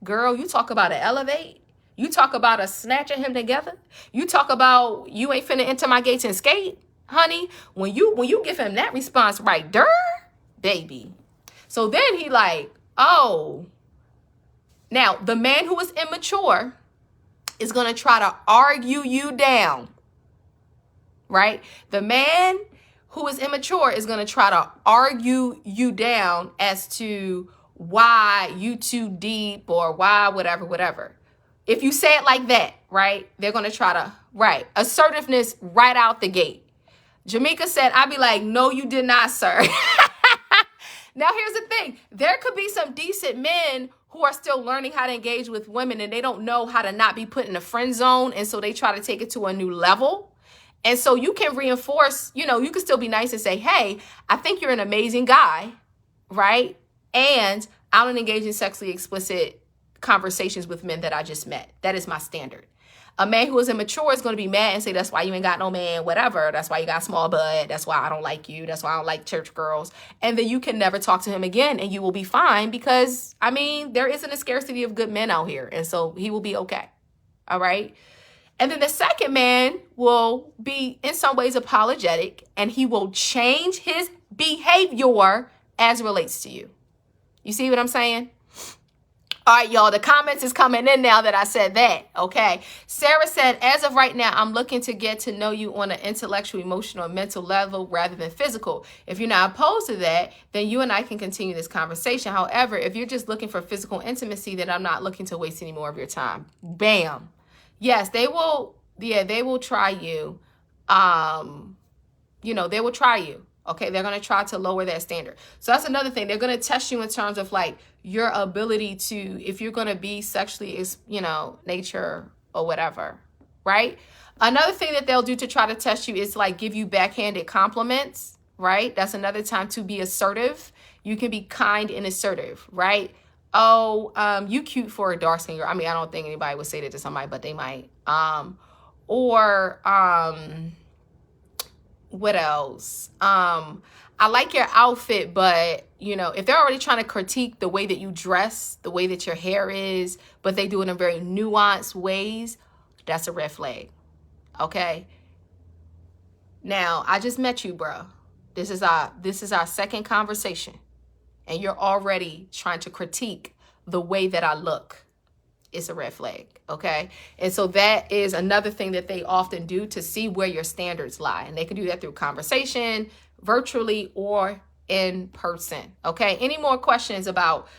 Girl, you talk about an elevate. You talk about us snatching him together. You talk about you ain't finna enter my gates and skate, honey. When you give him that response right there, baby. So then he like, oh. Now, the man who is immature is going to try to argue you down, right? The man who is immature is going to try to argue you down as to why you too deep or why whatever. If you say it like that, right, they're going to try to, right, assertiveness right out the gate. Jamaica said, I'd be like, no, you did not, sir. Now, here's the thing. There could be some decent men who are still learning how to engage with women and they don't know how to not be put in a friend zone. And so they try to take it to a new level. And so you can reinforce, you know, you can still be nice and say, hey, I think you're an amazing guy, right? And I don't engage in sexually explicit conversations with men that I just met. That is my standard. A man who is immature is going to be mad and say, that's why you ain't got no man, whatever. That's why you got small butt. That's why I don't like you. That's why I don't like church girls. And then you can never talk to him again and you will be fine because, I mean, there isn't a scarcity of good men out here. And so he will be okay. All right. And then the second man will be in some ways apologetic and he will change his behavior as it relates to you. You see what I'm saying? All right, y'all, the comments is coming in now that I said that, okay? Sarah said, as of right now, I'm looking to get to know you on an intellectual, emotional, and mental level rather than physical. If you're not opposed to that, then you and I can continue this conversation. However, if you're just looking for physical intimacy, then I'm not looking to waste any more of your time. Bam. Yes, they will, they will try you. You know, they will try you. Okay, they're going to try to lower that standard. So that's another thing. They're going to test you in terms of like your ability to, if you're going to be sexually, you know, nature or whatever, right? Another thing that they'll do to try to test you is like give you backhanded compliments, right? That's another time to be assertive. You can be kind and assertive, right? Oh, you cute for a dark skin girl. I mean, I don't think anybody would say that to somebody, but they might. What else? I like your outfit, but, you know, if they're already trying to critique the way that you dress, the way that your hair is, but they do it in very nuanced ways, that's a red flag. Okay? Now, I just met you, bro. This is our second conversation, and you're already trying to critique the way that I look. It's a red flag, okay? And so that is another thing that they often do to see where your standards lie. And they can do that through conversation, virtually, or in person, okay? Any more questions about,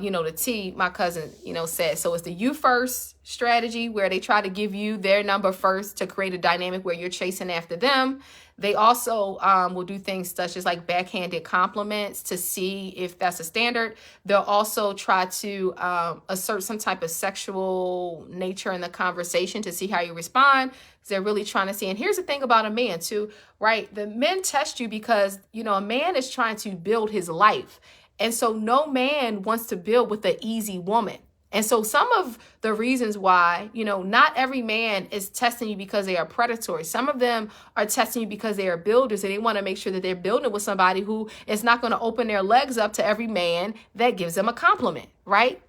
you know, the T, my cousin, you know, said. So it's the you first strategy where they try to give you their number first to create a dynamic where you're chasing after them. They also will do things such as like backhanded compliments to see if that's a standard. They'll also try to assert some type of sexual nature in the conversation to see how you respond. They're really trying to see. And here's the thing about a man too, right? The men test you because, you know, a man is trying to build his life. And so no man wants to build with an easy woman. And so some of the reasons why, not every man is testing you because they are predatory. Some of them are testing you because they are builders, and they want to make sure that they're building with somebody who is not going to open their legs up to every man that gives them a compliment, right?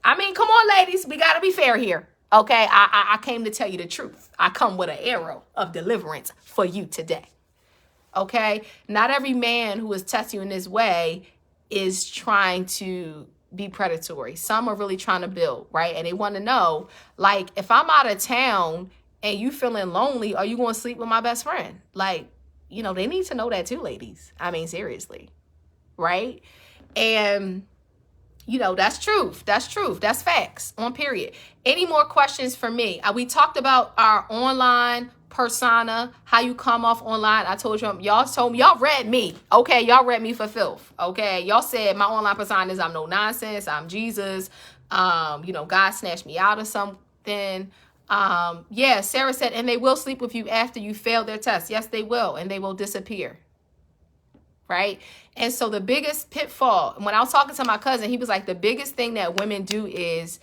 I mean, come on, ladies, we got to be fair here. Okay, I came to tell you the truth. I come with an arrow of deliverance for you today. Okay, not every man who is testing you in this way is trying to be predatory. Some are really trying to build, right? And they want to know, like, if I'm out of town and you feeling lonely, are you going to sleep with my best friend? Like, they need to know that too, ladies. I mean, seriously, right? And that's truth. That's truth. That's facts on period. Any more questions for me? We talked about our online persona, how you come off online. I told you, y'all read me. Okay. Y'all read me for filth. Okay. Y'all said my online persona is I'm no nonsense. I'm Jesus. God snatched me out of something. Yeah. Sarah said, and they will sleep with you after you fail their test. Yes, they will. And they will disappear. Right. And so the biggest pitfall, when I was talking to my cousin, he was like, the biggest thing that women do is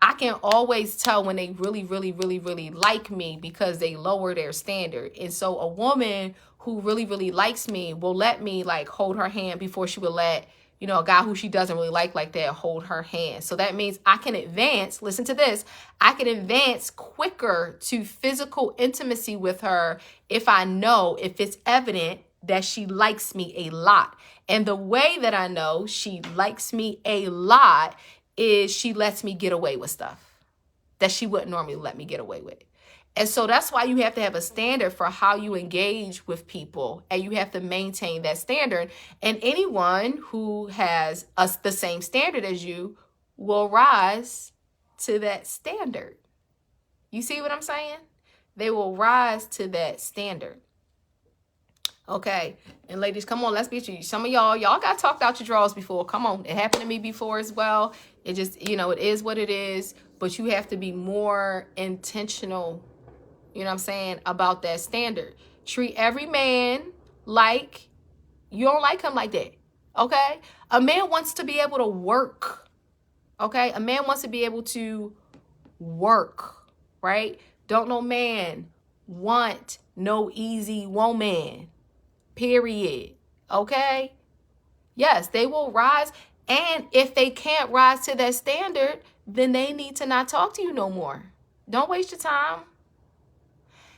I can always tell when they really, really, really, really like me because they lower their standard. And so a woman who really, really likes me will let me like hold her hand before she would let, a guy who she doesn't really like that hold her hand. So that means I can advance, listen to this, I can advance quicker to physical intimacy with her if it's evident that she likes me a lot. And the way that I know she likes me a lot is she lets me get away with stuff that she wouldn't normally let me get away with. And so that's why you have to have a standard for how you engage with people, and you have to maintain that standard. And anyone who has the same standard as you will rise to that standard. You see what I'm saying? They will rise to that standard. Okay. And ladies, come on, let's be you. Some of y'all got talked out your drawers before. Come on. It happened to me before as well. It just, it is what it is, but you have to be more intentional, about that standard. Treat every man like you don't like him like that. Okay. A man wants to be able to work. Okay. A man wants to be able to work, right? Don't no man want no easy woman. Period. Okay? Yes, they will rise. And if they can't rise to that standard, then they need to not talk to you no more. Don't waste your time.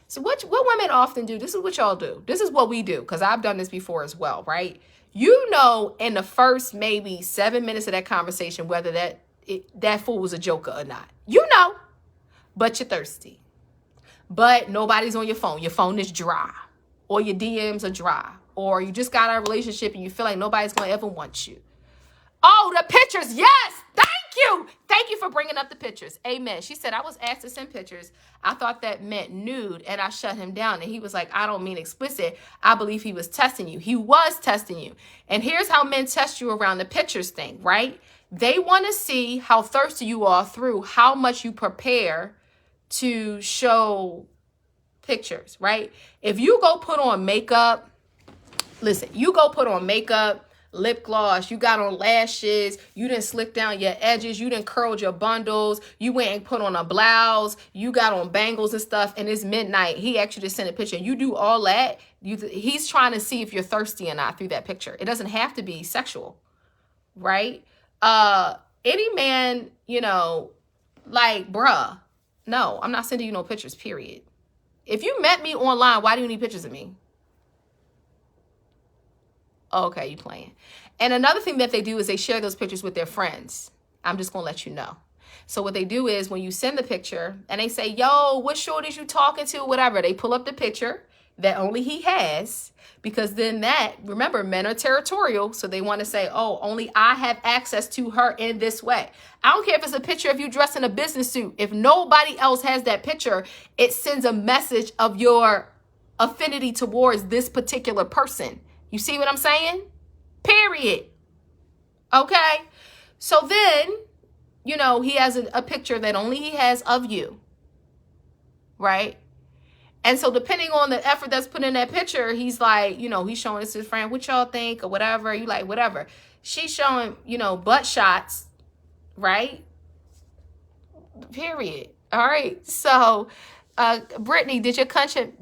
So what women often do, this is what y'all do. This is what we do, because I've done this before as well, right? In the first maybe 7 minutes of that conversation, whether that fool was a joker or not. But you're thirsty. But nobody's on your phone. Your phone is dry. Or your DMs are dry, or you just got out of a relationship and you feel like nobody's going to ever want you. Oh, the pictures. Yes. Thank you. Thank you for bringing up the pictures. Amen. She said, I was asked to send pictures. I thought that meant nude, and I shut him down. And he was like, I don't mean explicit. I believe he was testing you. He was testing you. And here's how men test you around the pictures thing, right? They want to see how thirsty you are through how much you prepare to show pictures, right? If you go put on makeup, lip gloss, you got on lashes, you didn't slick down your edges, you didn't curl your bundles, you went and put on a blouse, you got on bangles and stuff, and it's midnight, he actually just sent a picture, you do all that, he's trying to see if you're thirsty or not through that picture. It doesn't have to be sexual, right? Any man, like, bruh, no, I'm not sending you no pictures, period. If you met me online, why do you need pictures of me? Okay, you playing. And another thing that they do is they share those pictures with their friends. I'm just going to let you know. So what they do is when you send the picture and they say, yo, what shorties you talking to, whatever, they pull up the picture that only he has, because then remember, men are territorial. So they want to say, oh, only I have access to her in this way. I don't care if it's a picture of you dressed in a business suit. If nobody else has that picture, it sends a message of your affinity towards this particular person. You see what I'm saying? Period. Okay. So then, he has a picture that only he has of you. Right? And so depending on the effort that's put in that picture, he's like, he's showing this to his friend, what y'all think or whatever. You like, whatever. She's showing, butt shots, right? Period. All right. So, Brittany, did your cousin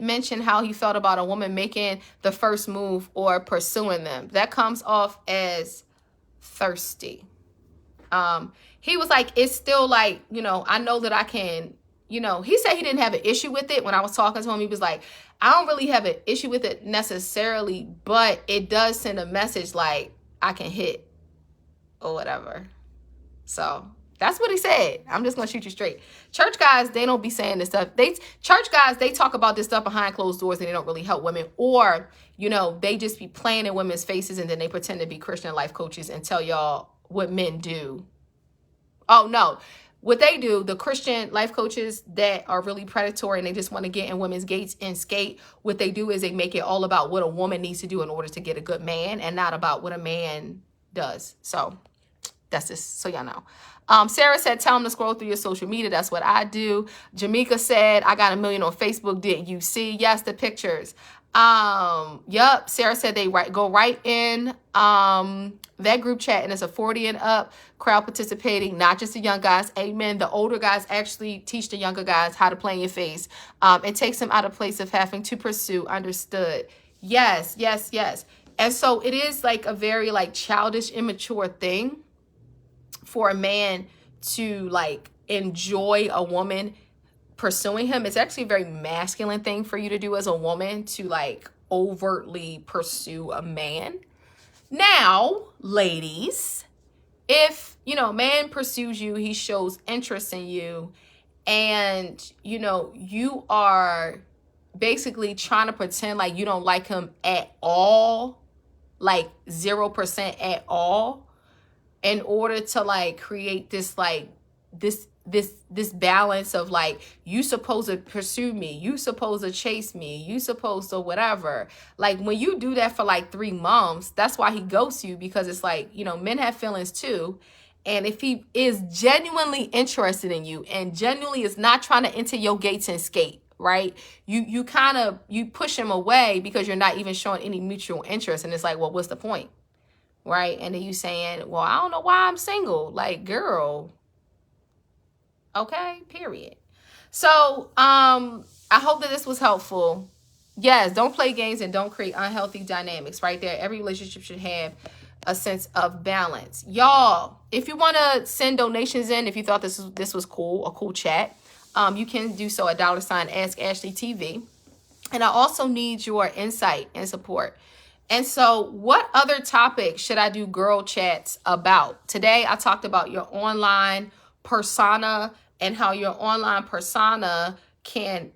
mention how he felt about a woman making the first move or pursuing them? That comes off as thirsty. He was like, it's still like, I know that I can, he said he didn't have an issue with it. When I was talking to him, he was like, I don't really have an issue with it necessarily, but it does send a message like I can hit or whatever. So that's what he said. I'm just going to shoot you straight. Church guys, they don't be saying this stuff. Church guys, they talk about this stuff behind closed doors and they don't really help women. Or, they just be playing in women's faces and then they pretend to be Christian life coaches and tell y'all what men do. Oh, no. What they do, the Christian life coaches that are really predatory and they just want to get in women's gates and skate, what they do is they make it all about what a woman needs to do in order to get a good man and not about what a man does. So that's just so y'all know. Sarah said, tell them to scroll through your social media. That's what I do. Jamaica said, I got 1 million on Facebook. Didn't you see? Yes, the pictures. Yep. Sarah said they go right in that group chat and it's a 40 and up crowd participating, not just the young guys. Amen. The older guys actually teach the younger guys how to play in your face. It takes them out of place of having to pursue. Understood. Yes, yes, yes. And so it is like a very like childish, immature thing for a man to like enjoy a woman pursuing him. It's actually a very masculine thing for you to do as a woman, to like overtly pursue a man. Now, ladies, if, a man pursues you, he shows interest in you, and, you are basically trying to pretend like you don't like him at all, like 0% at all, in order to like create this like this balance of like, you supposed to pursue me, you supposed to chase me, you supposed to whatever. Like when you do that for like 3 months, that's why he ghosts you, because it's like, men have feelings too. And if he is genuinely interested in you and genuinely is not trying to enter your gates and skate, right? You push him away because you're not even showing any mutual interest. And it's like, well, what's the point? Right? And then you saying, well, I don't know why I'm single. Like, girl, okay, period. So I hope that this was helpful. Yes, don't play games and don't create unhealthy dynamics. Right there, every relationship should have a sense of balance. Y'all, if you want to send donations in, if you thought this was cool, a cool chat, you can do so at $AskAshleyTV. And I also need your insight and support. And so what other topics should I do girl chats about? Today, I talked about your online persona and how your online persona can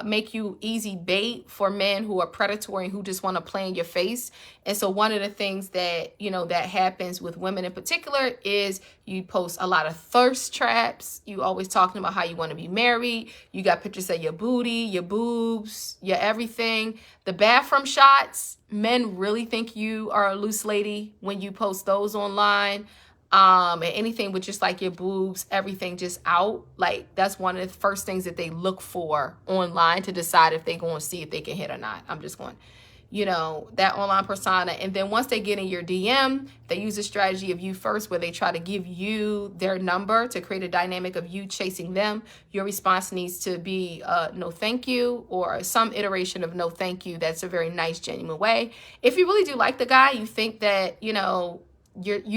make you easy bait for men who are predatory and who just want to play in your face. And so one of the things that, that happens with women in particular is you post a lot of thirst traps. You always talking about how you want to be married. You got pictures of your booty, your boobs, your everything. The bathroom shots, men really think you are a loose lady when you post those online. And anything with just like your boobs, everything just out. Like that's one of the first things that they look for online to decide if they're going to see if they can hit or not. I'm just going, that online persona. And then once they get in your DM, they use a strategy of you first, where they try to give you their number to create a dynamic of you chasing them. Your response needs to be no thank you, or some iteration of no thank you. That's a very nice, genuine way. If you really do like the guy, you think that, you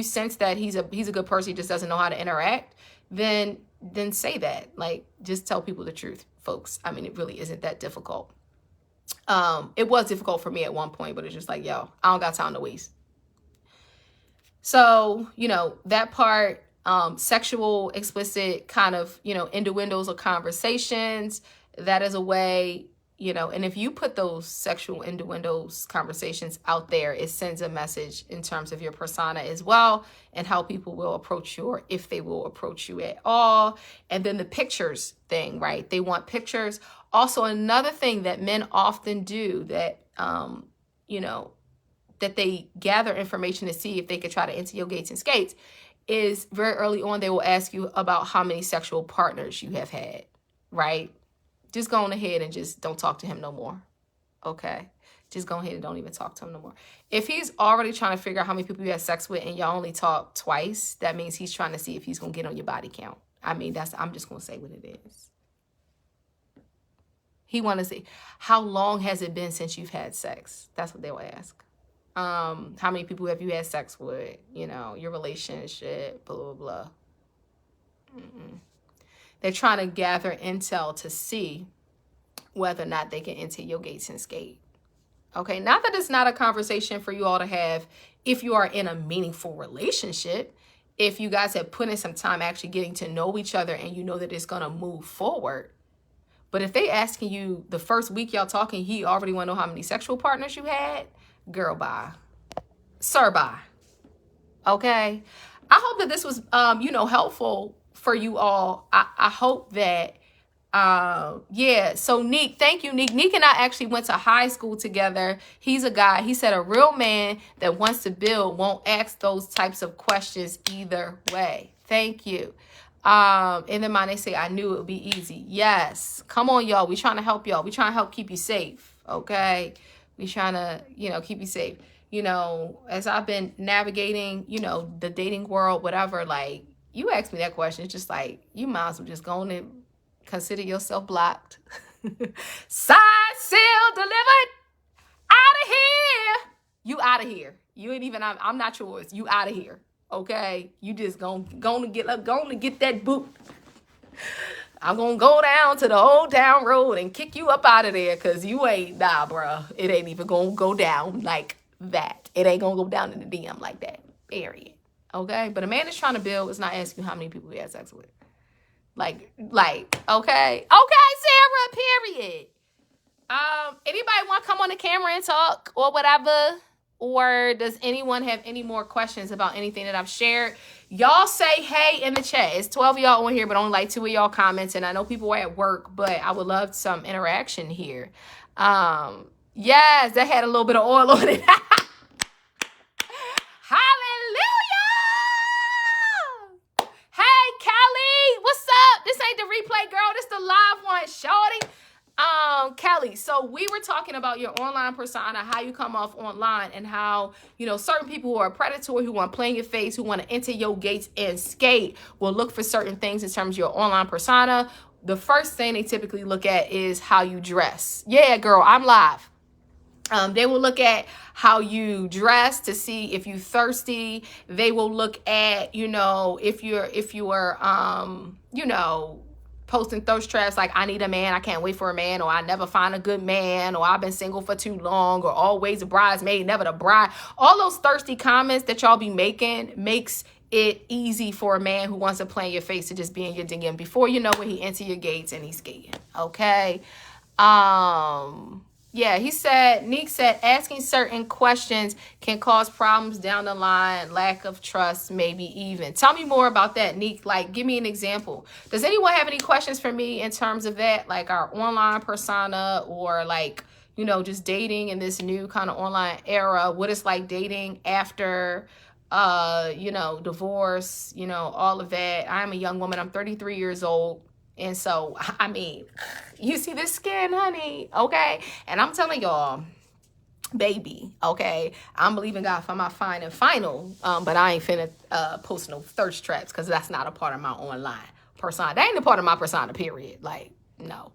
sense that he's a good person, he just doesn't know how to interact, then say that. Like, just tell people the truth, folks. I mean, it really isn't that difficult. It was difficult for me at one point, but it's just like, yo, I don't got time to waste. So, that part, sexual, explicit kind of, innuendos or conversations, that is a way, and if you put those sexual innuendos conversations out there, it sends a message in terms of your persona as well, and how people will approach you, or if they will approach you at all. And then the pictures thing, right? They want pictures. Also, another thing that men often do that, that they gather information to see if they could try to enter your gates and skates, is very early on, they will ask you about how many sexual partners you have had, right? Just go on ahead and just don't talk to him no more. Okay. Just go ahead and don't even talk to him no more. If he's already trying to figure out how many people you had sex with and y'all only talk twice, that means he's trying to see if he's going to get on your body count. I mean, I'm just going to say what it is. He want to see, how long has it been since you've had sex? That's what they'll ask. How many people have you had sex with? You know, your relationship, blah, blah, blah. They're trying to gather intel to see whether or not they can enter your gates and skate. Okay, not that it's not a conversation for you all to have if you are in a meaningful relationship. If you guys have put in some time actually getting to know each other and you know that it's going to move forward. But if they asking you the first week y'all talking, he already want to know how many sexual partners you had, girl, bye. Sir, bye. Okay? I hope that this was, helpful for you all. I hope that, so Neek, thank you, Neek. Neek and I actually went to high school together. He's a guy, he said a real man that wants to build won't ask those types of questions either way. Thank you. In their mind, they say, I knew it would be easy. Yes. Come on, y'all. We trying to help y'all. We trying to help keep you safe. Okay. We trying to, keep you safe. As I've been navigating, the dating world, whatever, like, you asked me that question. It's just like, you might as well just go on and consider yourself blocked. Signed, sealed, delivered. Out of here. You out of here. You ain't even, I'm not yours. You out of here. Okay, you just gonna get that boot. I'm gonna go down to the old town road and kick you up out of there, cause you ain't, nah, bro. It ain't even gonna go down like that. It ain't gonna go down in the DM like that. Period. Okay, but a man is trying to build. Is not asking you how many people he had sex with. Like, okay, Sarah. Period. Anybody want to come on the camera and talk or whatever? Or does anyone have any more questions about anything that I've shared? Y'all say hey in the chat. It's 12 of y'all on here, but only like 2 of y'all comments. And I know people are at work, but I would love some interaction here. Yes, that had a little bit of oil on it. Hallelujah! Hey, Kelly, what's up? This ain't the replay, girl. This the live one, shorty. Kelly, so we were talking about your online persona, how you come off online, and how, certain people who are predatory, who want to play in your face, who want to enter your gates and skate, will look for certain things in terms of your online persona. The first thing they typically look at is how you dress. Yeah, girl, I'm live. They will look at how you dress to see if you're thirsty. They will look at, if you're posting thirst traps like, I need a man, I can't wait for a man, or I never find a good man, or I've been single for too long, or always a bridesmaid, never the bride. All those thirsty comments that y'all be making makes it easy for a man who wants to play in your face to just be in your DM before you know when he enter your gates and he's skating. Okay. Yeah, Neek said, asking certain questions can cause problems down the line, lack of trust, maybe even. Tell me more about that, Neek. Like, give me an example. Does anyone have any questions for me in terms of that? Like our online persona, or like, just dating in this new kind of online era, what it's like dating after, divorce, all of that. I'm a young woman. I'm 33 years old. And so, I mean, you see this skin, honey, okay? And I'm telling y'all, baby, okay, I'm believing God for my final, but I ain't finna post no thirst traps, because that's not a part of my online persona. That ain't a part of my persona, period. Like, no.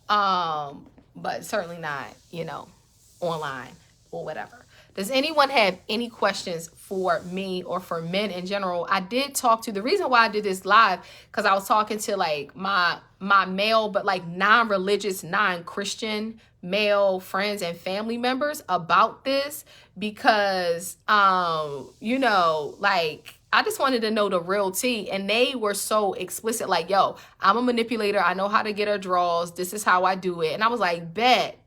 But certainly not, online or whatever. Does anyone have any questions for me or for men in general? I did talk to, the reason why I did this live, because I was talking to like my male, but like non-religious, non-Christian male friends and family members about this, because, like, I just wanted to know the real tea. And they were so explicit, like, yo, I'm a manipulator. I know how to get her draws. This is how I do it. And I was like, bet.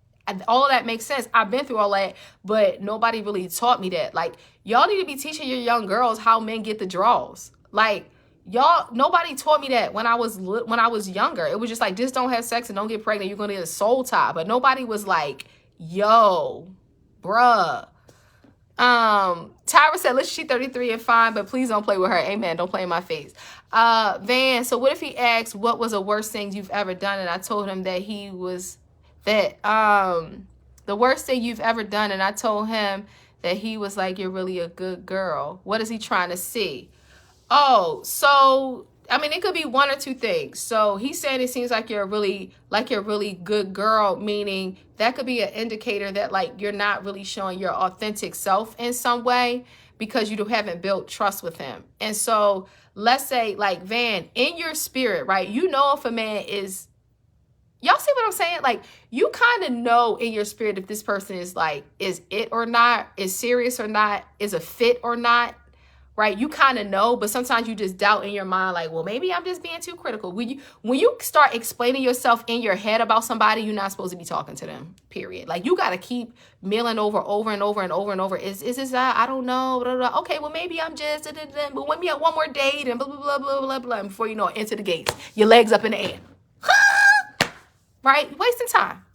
All of that makes sense. I've been through all that, but nobody really taught me that. Like, y'all need to be teaching your young girls how men get the draws. Like, nobody taught me that when I was younger. It was just like, just don't have sex and don't get pregnant. You're going to get a soul tie. But nobody was like, yo, bruh. Tyra said, listen, she's 33 and fine, but please don't play with her. Amen. Don't play in my face. Van, so what if he asked, what was the worst thing you've ever done? And I told him that The worst thing you've ever done. And I told him that he was like, you're really a good girl. What is he trying to see? Oh, so I mean, it could be one or two things. So he's saying it seems like you're a really good girl, meaning that could be an indicator that like you're not really showing your authentic self in some way because you haven't built trust with him. And so let's say like Van, in your spirit, right? You know if a man is, y'all see what I'm saying? Like you kind of know in your spirit if this person is like, is it or not, is serious or not, is a fit or not. Right? You kind of know, but sometimes you just doubt in your mind, like, well, maybe I'm just being too critical. When you start explaining yourself in your head about somebody, you're not supposed to be talking to them, period. Like, you got to keep milling over and over. Is this, I don't know, blah, blah, blah. Okay, well, maybe I'm just, but when we have one more date and blah, blah, blah, blah, blah, blah, and before you know it, into the gates, your legs up in the air. Right? Wasting time.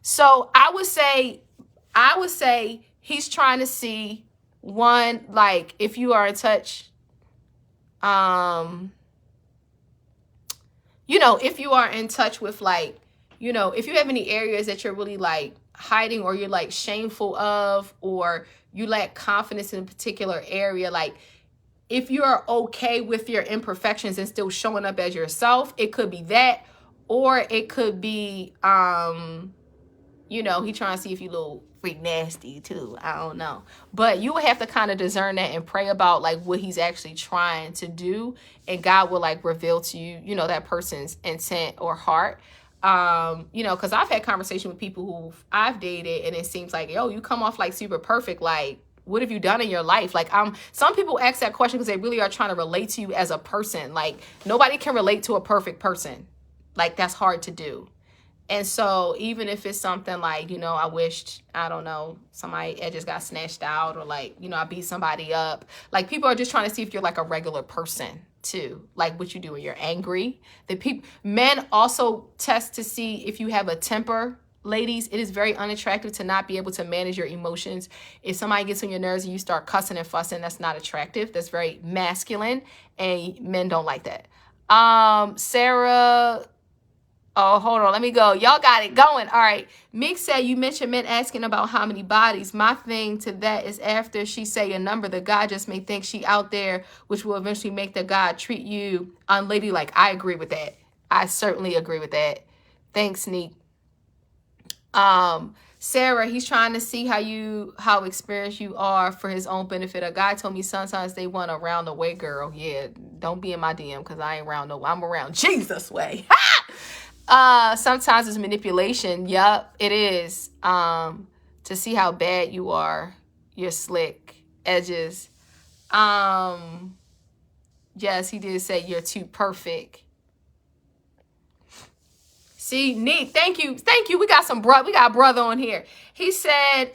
So I would say he's trying to see, one, like if you are in touch, if you are in touch with like, if you have any areas that you're really like hiding or you're like shameful of, or you lack confidence in a particular area, like if you're okay with your imperfections and still showing up as yourself, it could be that, or it could be, he trying to see if you little freak nasty too. I don't know. But you will have to kind of discern that and pray about like what he's actually trying to do. And God will like reveal to you, that person's intent or heart. Because I've had conversation with people who I've dated and it seems like, yo, you come off like super perfect. Like, what have you done in your life? Like, some people ask that question because they really are trying to relate to you as a person. Like, nobody can relate to a perfect person. Like, that's hard to do. And so even if it's something like, I wished, I don't know, somebody edges got snatched out, or like, I beat somebody up. Like, people are just trying to see if you're like a regular person too. Like what you do when you're angry. Men also test to see if you have a temper. Ladies, it is very unattractive to not be able to manage your emotions. If somebody gets on your nerves and you start cussing and fussing, that's not attractive. That's very masculine, and men don't like that. Sarah... Oh, hold on. Let me go. Y'all got it going. All right. Meek said, you mentioned men asking about how many bodies. My thing to that is after she say a number, the guy just may think she out there, which will eventually make the guy treat you unladylike. I agree with that. I certainly agree with that. Thanks, Neek. Sarah, he's trying to see how experienced you are for his own benefit. A guy told me sometimes they want a round the way girl. Yeah, don't be in my DM because I ain't round no. I'm around Jesus way. Sometimes it's manipulation. Yup, it is. To see how bad you are. Your slick edges. Yes, he did say you're too perfect. See, Nick, thank you. We got brother on here. He said,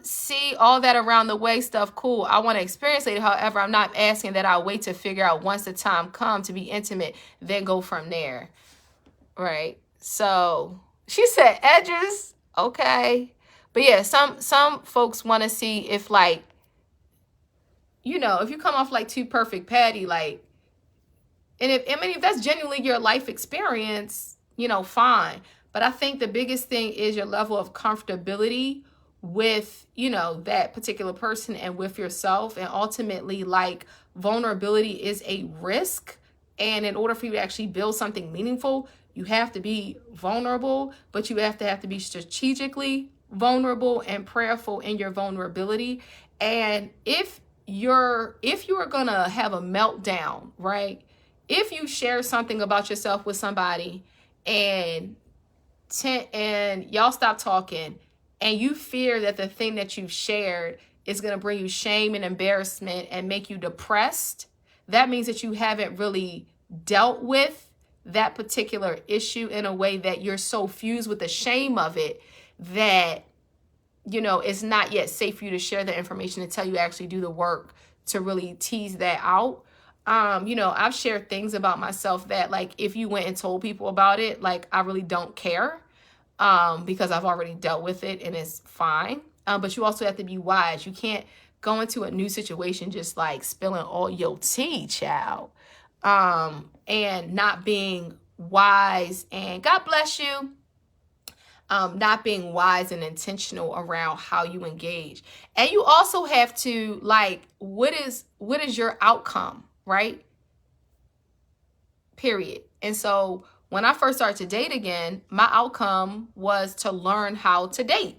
see all that around the way stuff, cool. I want to experience it. However, I'm not asking that. I'll wait to figure out once the time comes to be intimate, then go from there. Right. So she said edges. Okay. But yeah, some folks want to see if like, if you come off like too perfect Patty, like, and if that's genuinely your life experience, fine. But I think the biggest thing is your level of comfortability with, that particular person and with yourself. And ultimately, like, vulnerability is a risk. And in order for you to actually build something meaningful, you have to be vulnerable, but you have to be strategically vulnerable and prayerful in your vulnerability. And if you're going to have a meltdown, right? If you share something about yourself with somebody and y'all stop talking and you fear that the thing that you've shared is going to bring you shame and embarrassment and make you depressed, that means that you haven't really dealt with that particular issue in a way that you're so fused with the shame of it that, it's not yet safe for you to share the information until you actually do the work to really tease that out. I've shared things about myself that, like, if you went and told people about it, like, I really don't care, because I've already dealt with it and it's fine. But you also have to be wise. You can't go into a new situation just like spilling all your tea, child, and not being wise. And God bless you. not being wise and intentional around how you engage. And you also have to, like, what is your outcome, right? Period. And so when I first started to date again, my outcome was to learn how to date,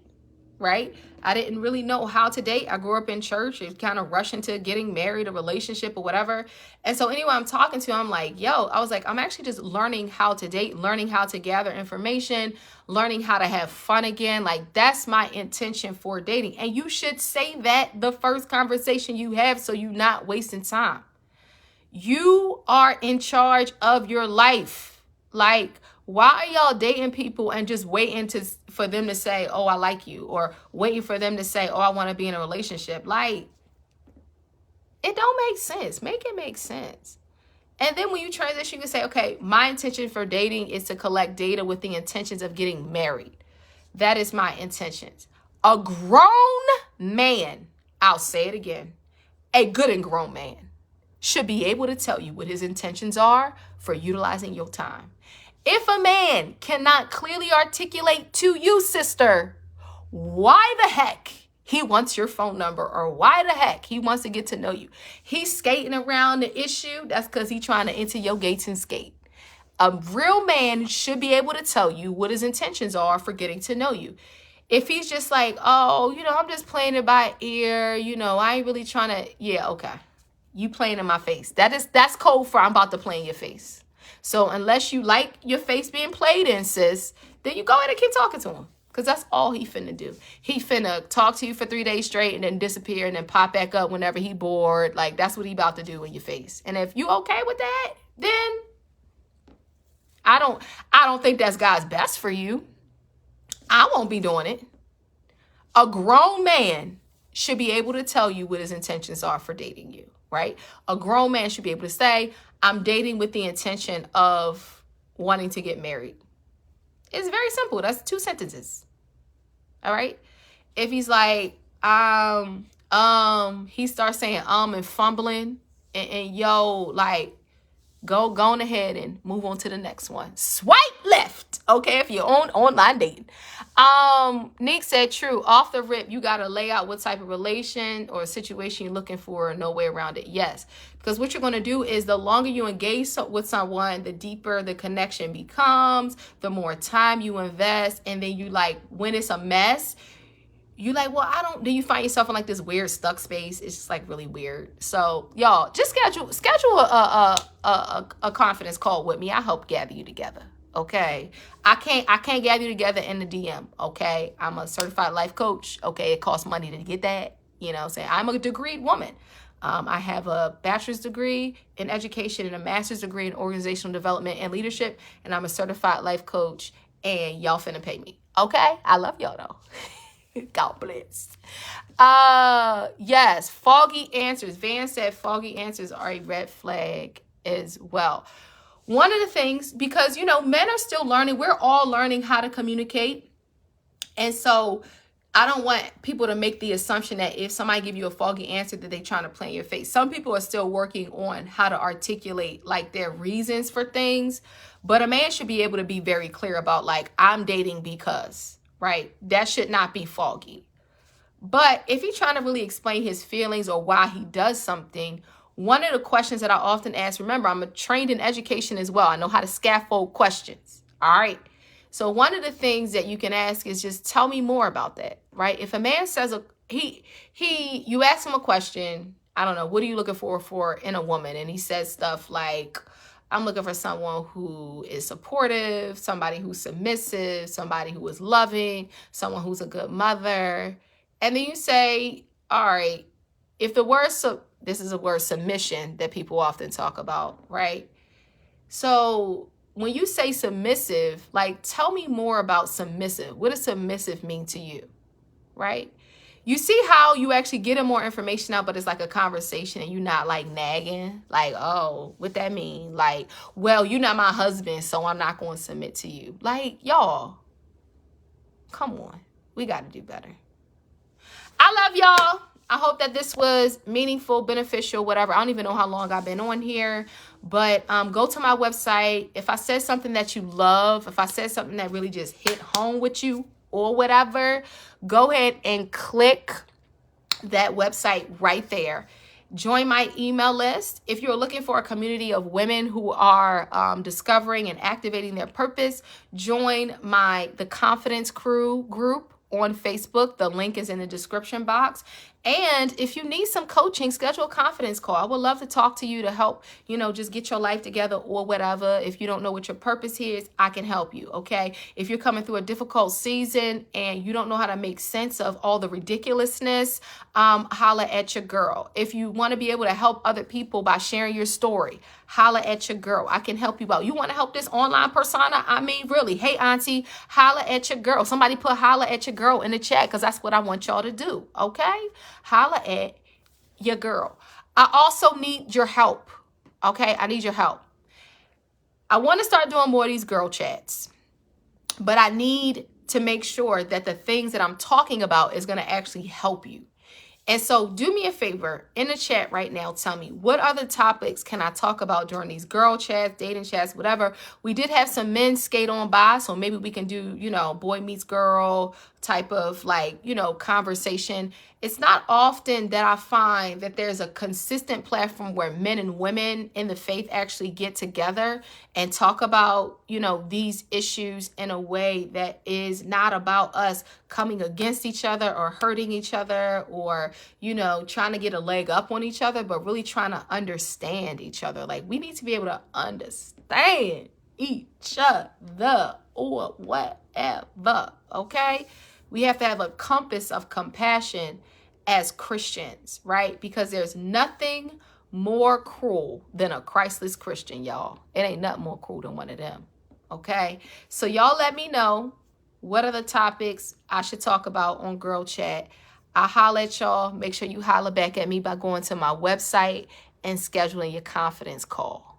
right? I didn't really know how to date. I grew up in church and kind of rushing to getting married, a relationship or whatever. And so anyone I'm talking to, I'm like, I was like, I'm actually just learning how to date, learning how to gather information, learning how to have fun again. Like, that's my intention for dating. And you should say that the first conversation you have, so you're not wasting time. You are in charge of your life. Like, why are y'all dating people and just waiting for them to say, oh, I like you, or waiting for them to say, oh, I want to be in a relationship? Like, it don't make sense. Make it make sense. And then when you transition, you can say, okay, my intention for dating is to collect data with the intentions of getting married. That is my intentions. A grown man, I'll say it again, a good and grown man should be able to tell you what his intentions are for utilizing your time. If a man cannot clearly articulate to you, sister, why the heck he wants your phone number, or why the heck he wants to get to know you, he's skating around the issue, that's because he's trying to enter your gates and skate. A real man should be able to tell you what his intentions are for getting to know you. If he's just like, oh, I'm just playing it by ear, I ain't really trying to, yeah, okay. You playing in my face. That's code for I'm about to play in your face. So unless you like your face being played in, sis, then you go ahead and keep talking to him. Because that's all he finna do. He finna talk to you for 3 days straight and then disappear and then pop back up whenever he bored. Like, that's what he about to do in your face. And if you okay with that, then I don't think that's God's best for you. I won't be doing it. A grown man should be able to tell you what his intentions are for dating you. Right? A grown man should be able to say, I'm dating with the intention of wanting to get married. It's very simple. That's 2 sentences. All right? If he's like, he starts saying and fumbling and like, go on ahead and move on to the next one. Swipe left. Okay, if you're on online dating. Nick said, true. Off the rip, you got to lay out what type of relation or situation you're looking for. No way around it. Yes. Because what you're going to do is the longer you engage with someone, the deeper the connection becomes, the more time you invest. And then you like, when it's a mess, you like, well, do you find yourself in like this weird stuck space? It's just like really weird. So y'all just schedule a confidence call with me. I help gather you together. Okay. I can't gather you together in the DM. Okay. I'm a certified life coach. Okay. It costs money to get that. You know what I'm saying? I'm a degreed woman. I have a bachelor's degree in education and a master's degree in organizational development and leadership. And I'm a certified life coach, and y'all finna pay me. Okay. I love y'all though. God bless. Yes, foggy answers. Van said foggy answers are a red flag as well. One of the things, because, men are still learning. We're all learning how to communicate. And so I don't want people to make the assumption that if somebody give you a foggy answer that they're trying to play in your face. Some people are still working on how to articulate like their reasons for things. But a man should be able to be very clear about like, I'm dating because, right? That should not be foggy. But if he's trying to really explain his feelings or why he does something, one of the questions that I often ask, remember, I'm trained in education as well. I know how to scaffold questions. All right. So one of the things that you can ask is just tell me more about that, right? If a man says you ask him a question, I don't know, what are you looking for in a woman? And he says stuff like, I'm looking for someone who is supportive, somebody who's submissive, somebody who is loving, someone who's a good mother. And then you say, all right, if the word, this is a word submission that people often talk about, right? So when you say submissive, like, tell me more about submissive. What does submissive mean to you, right? You see how you actually get more information out, but it's like a conversation and you're not like nagging, like, oh, what that mean? Like, well, you're not my husband, so I'm not going to submit to you. Like, y'all, come on. We got to do better. I love y'all. I hope that this was meaningful, beneficial, whatever. I don't even know how long I've been on here, but go to my website. If I said something that you love, if I said something that really just hit home with you or whatever, go ahead and click that website right there. Join my email list. If you're looking for a community of women who are discovering and activating their purpose, join the Confidence Crew group on Facebook. The link is in the description box. And if you need some coaching, schedule a confidence call. I would love to talk to you to help, just get your life together or whatever. If you don't know what your purpose is, I can help you, okay? If you're coming through a difficult season and you don't know how to make sense of all the ridiculousness, holla at your girl. If you want to be able to help other people by sharing your story, holla at your girl. I can help you out. You want to help this online persona? I mean, really, hey, auntie, holla at your girl. Somebody put holla at your girl in the chat because that's what I want y'all to do, okay? Holla at your girl. I also need your help, okay? I need your help. I want to start doing more of these girl chats, but I need to make sure that the things that I'm talking about is going to actually help you. And so do me a favor in the chat right now. Tell me, what other topics can I talk about during these girl chats, dating chats, whatever? We did have some men skate on by, so maybe we can do, boy meets girl type of conversation. It's not often that I find that there's a consistent platform where men and women in the faith actually get together and talk about, these issues in a way that is not about us coming against each other or hurting each other or, trying to get a leg up on each other, but really trying to understand each other. Like, we need to be able to understand each other or whatever, okay? We have to have a compass of compassion as Christians, right? Because there's nothing more cruel than a Christless Christian, y'all. It ain't nothing more cruel than one of them, okay? So y'all let me know what are the topics I should talk about on Girl Chat. I'll holler at y'all. Make sure you holler back at me by going to my website and scheduling your confidence call.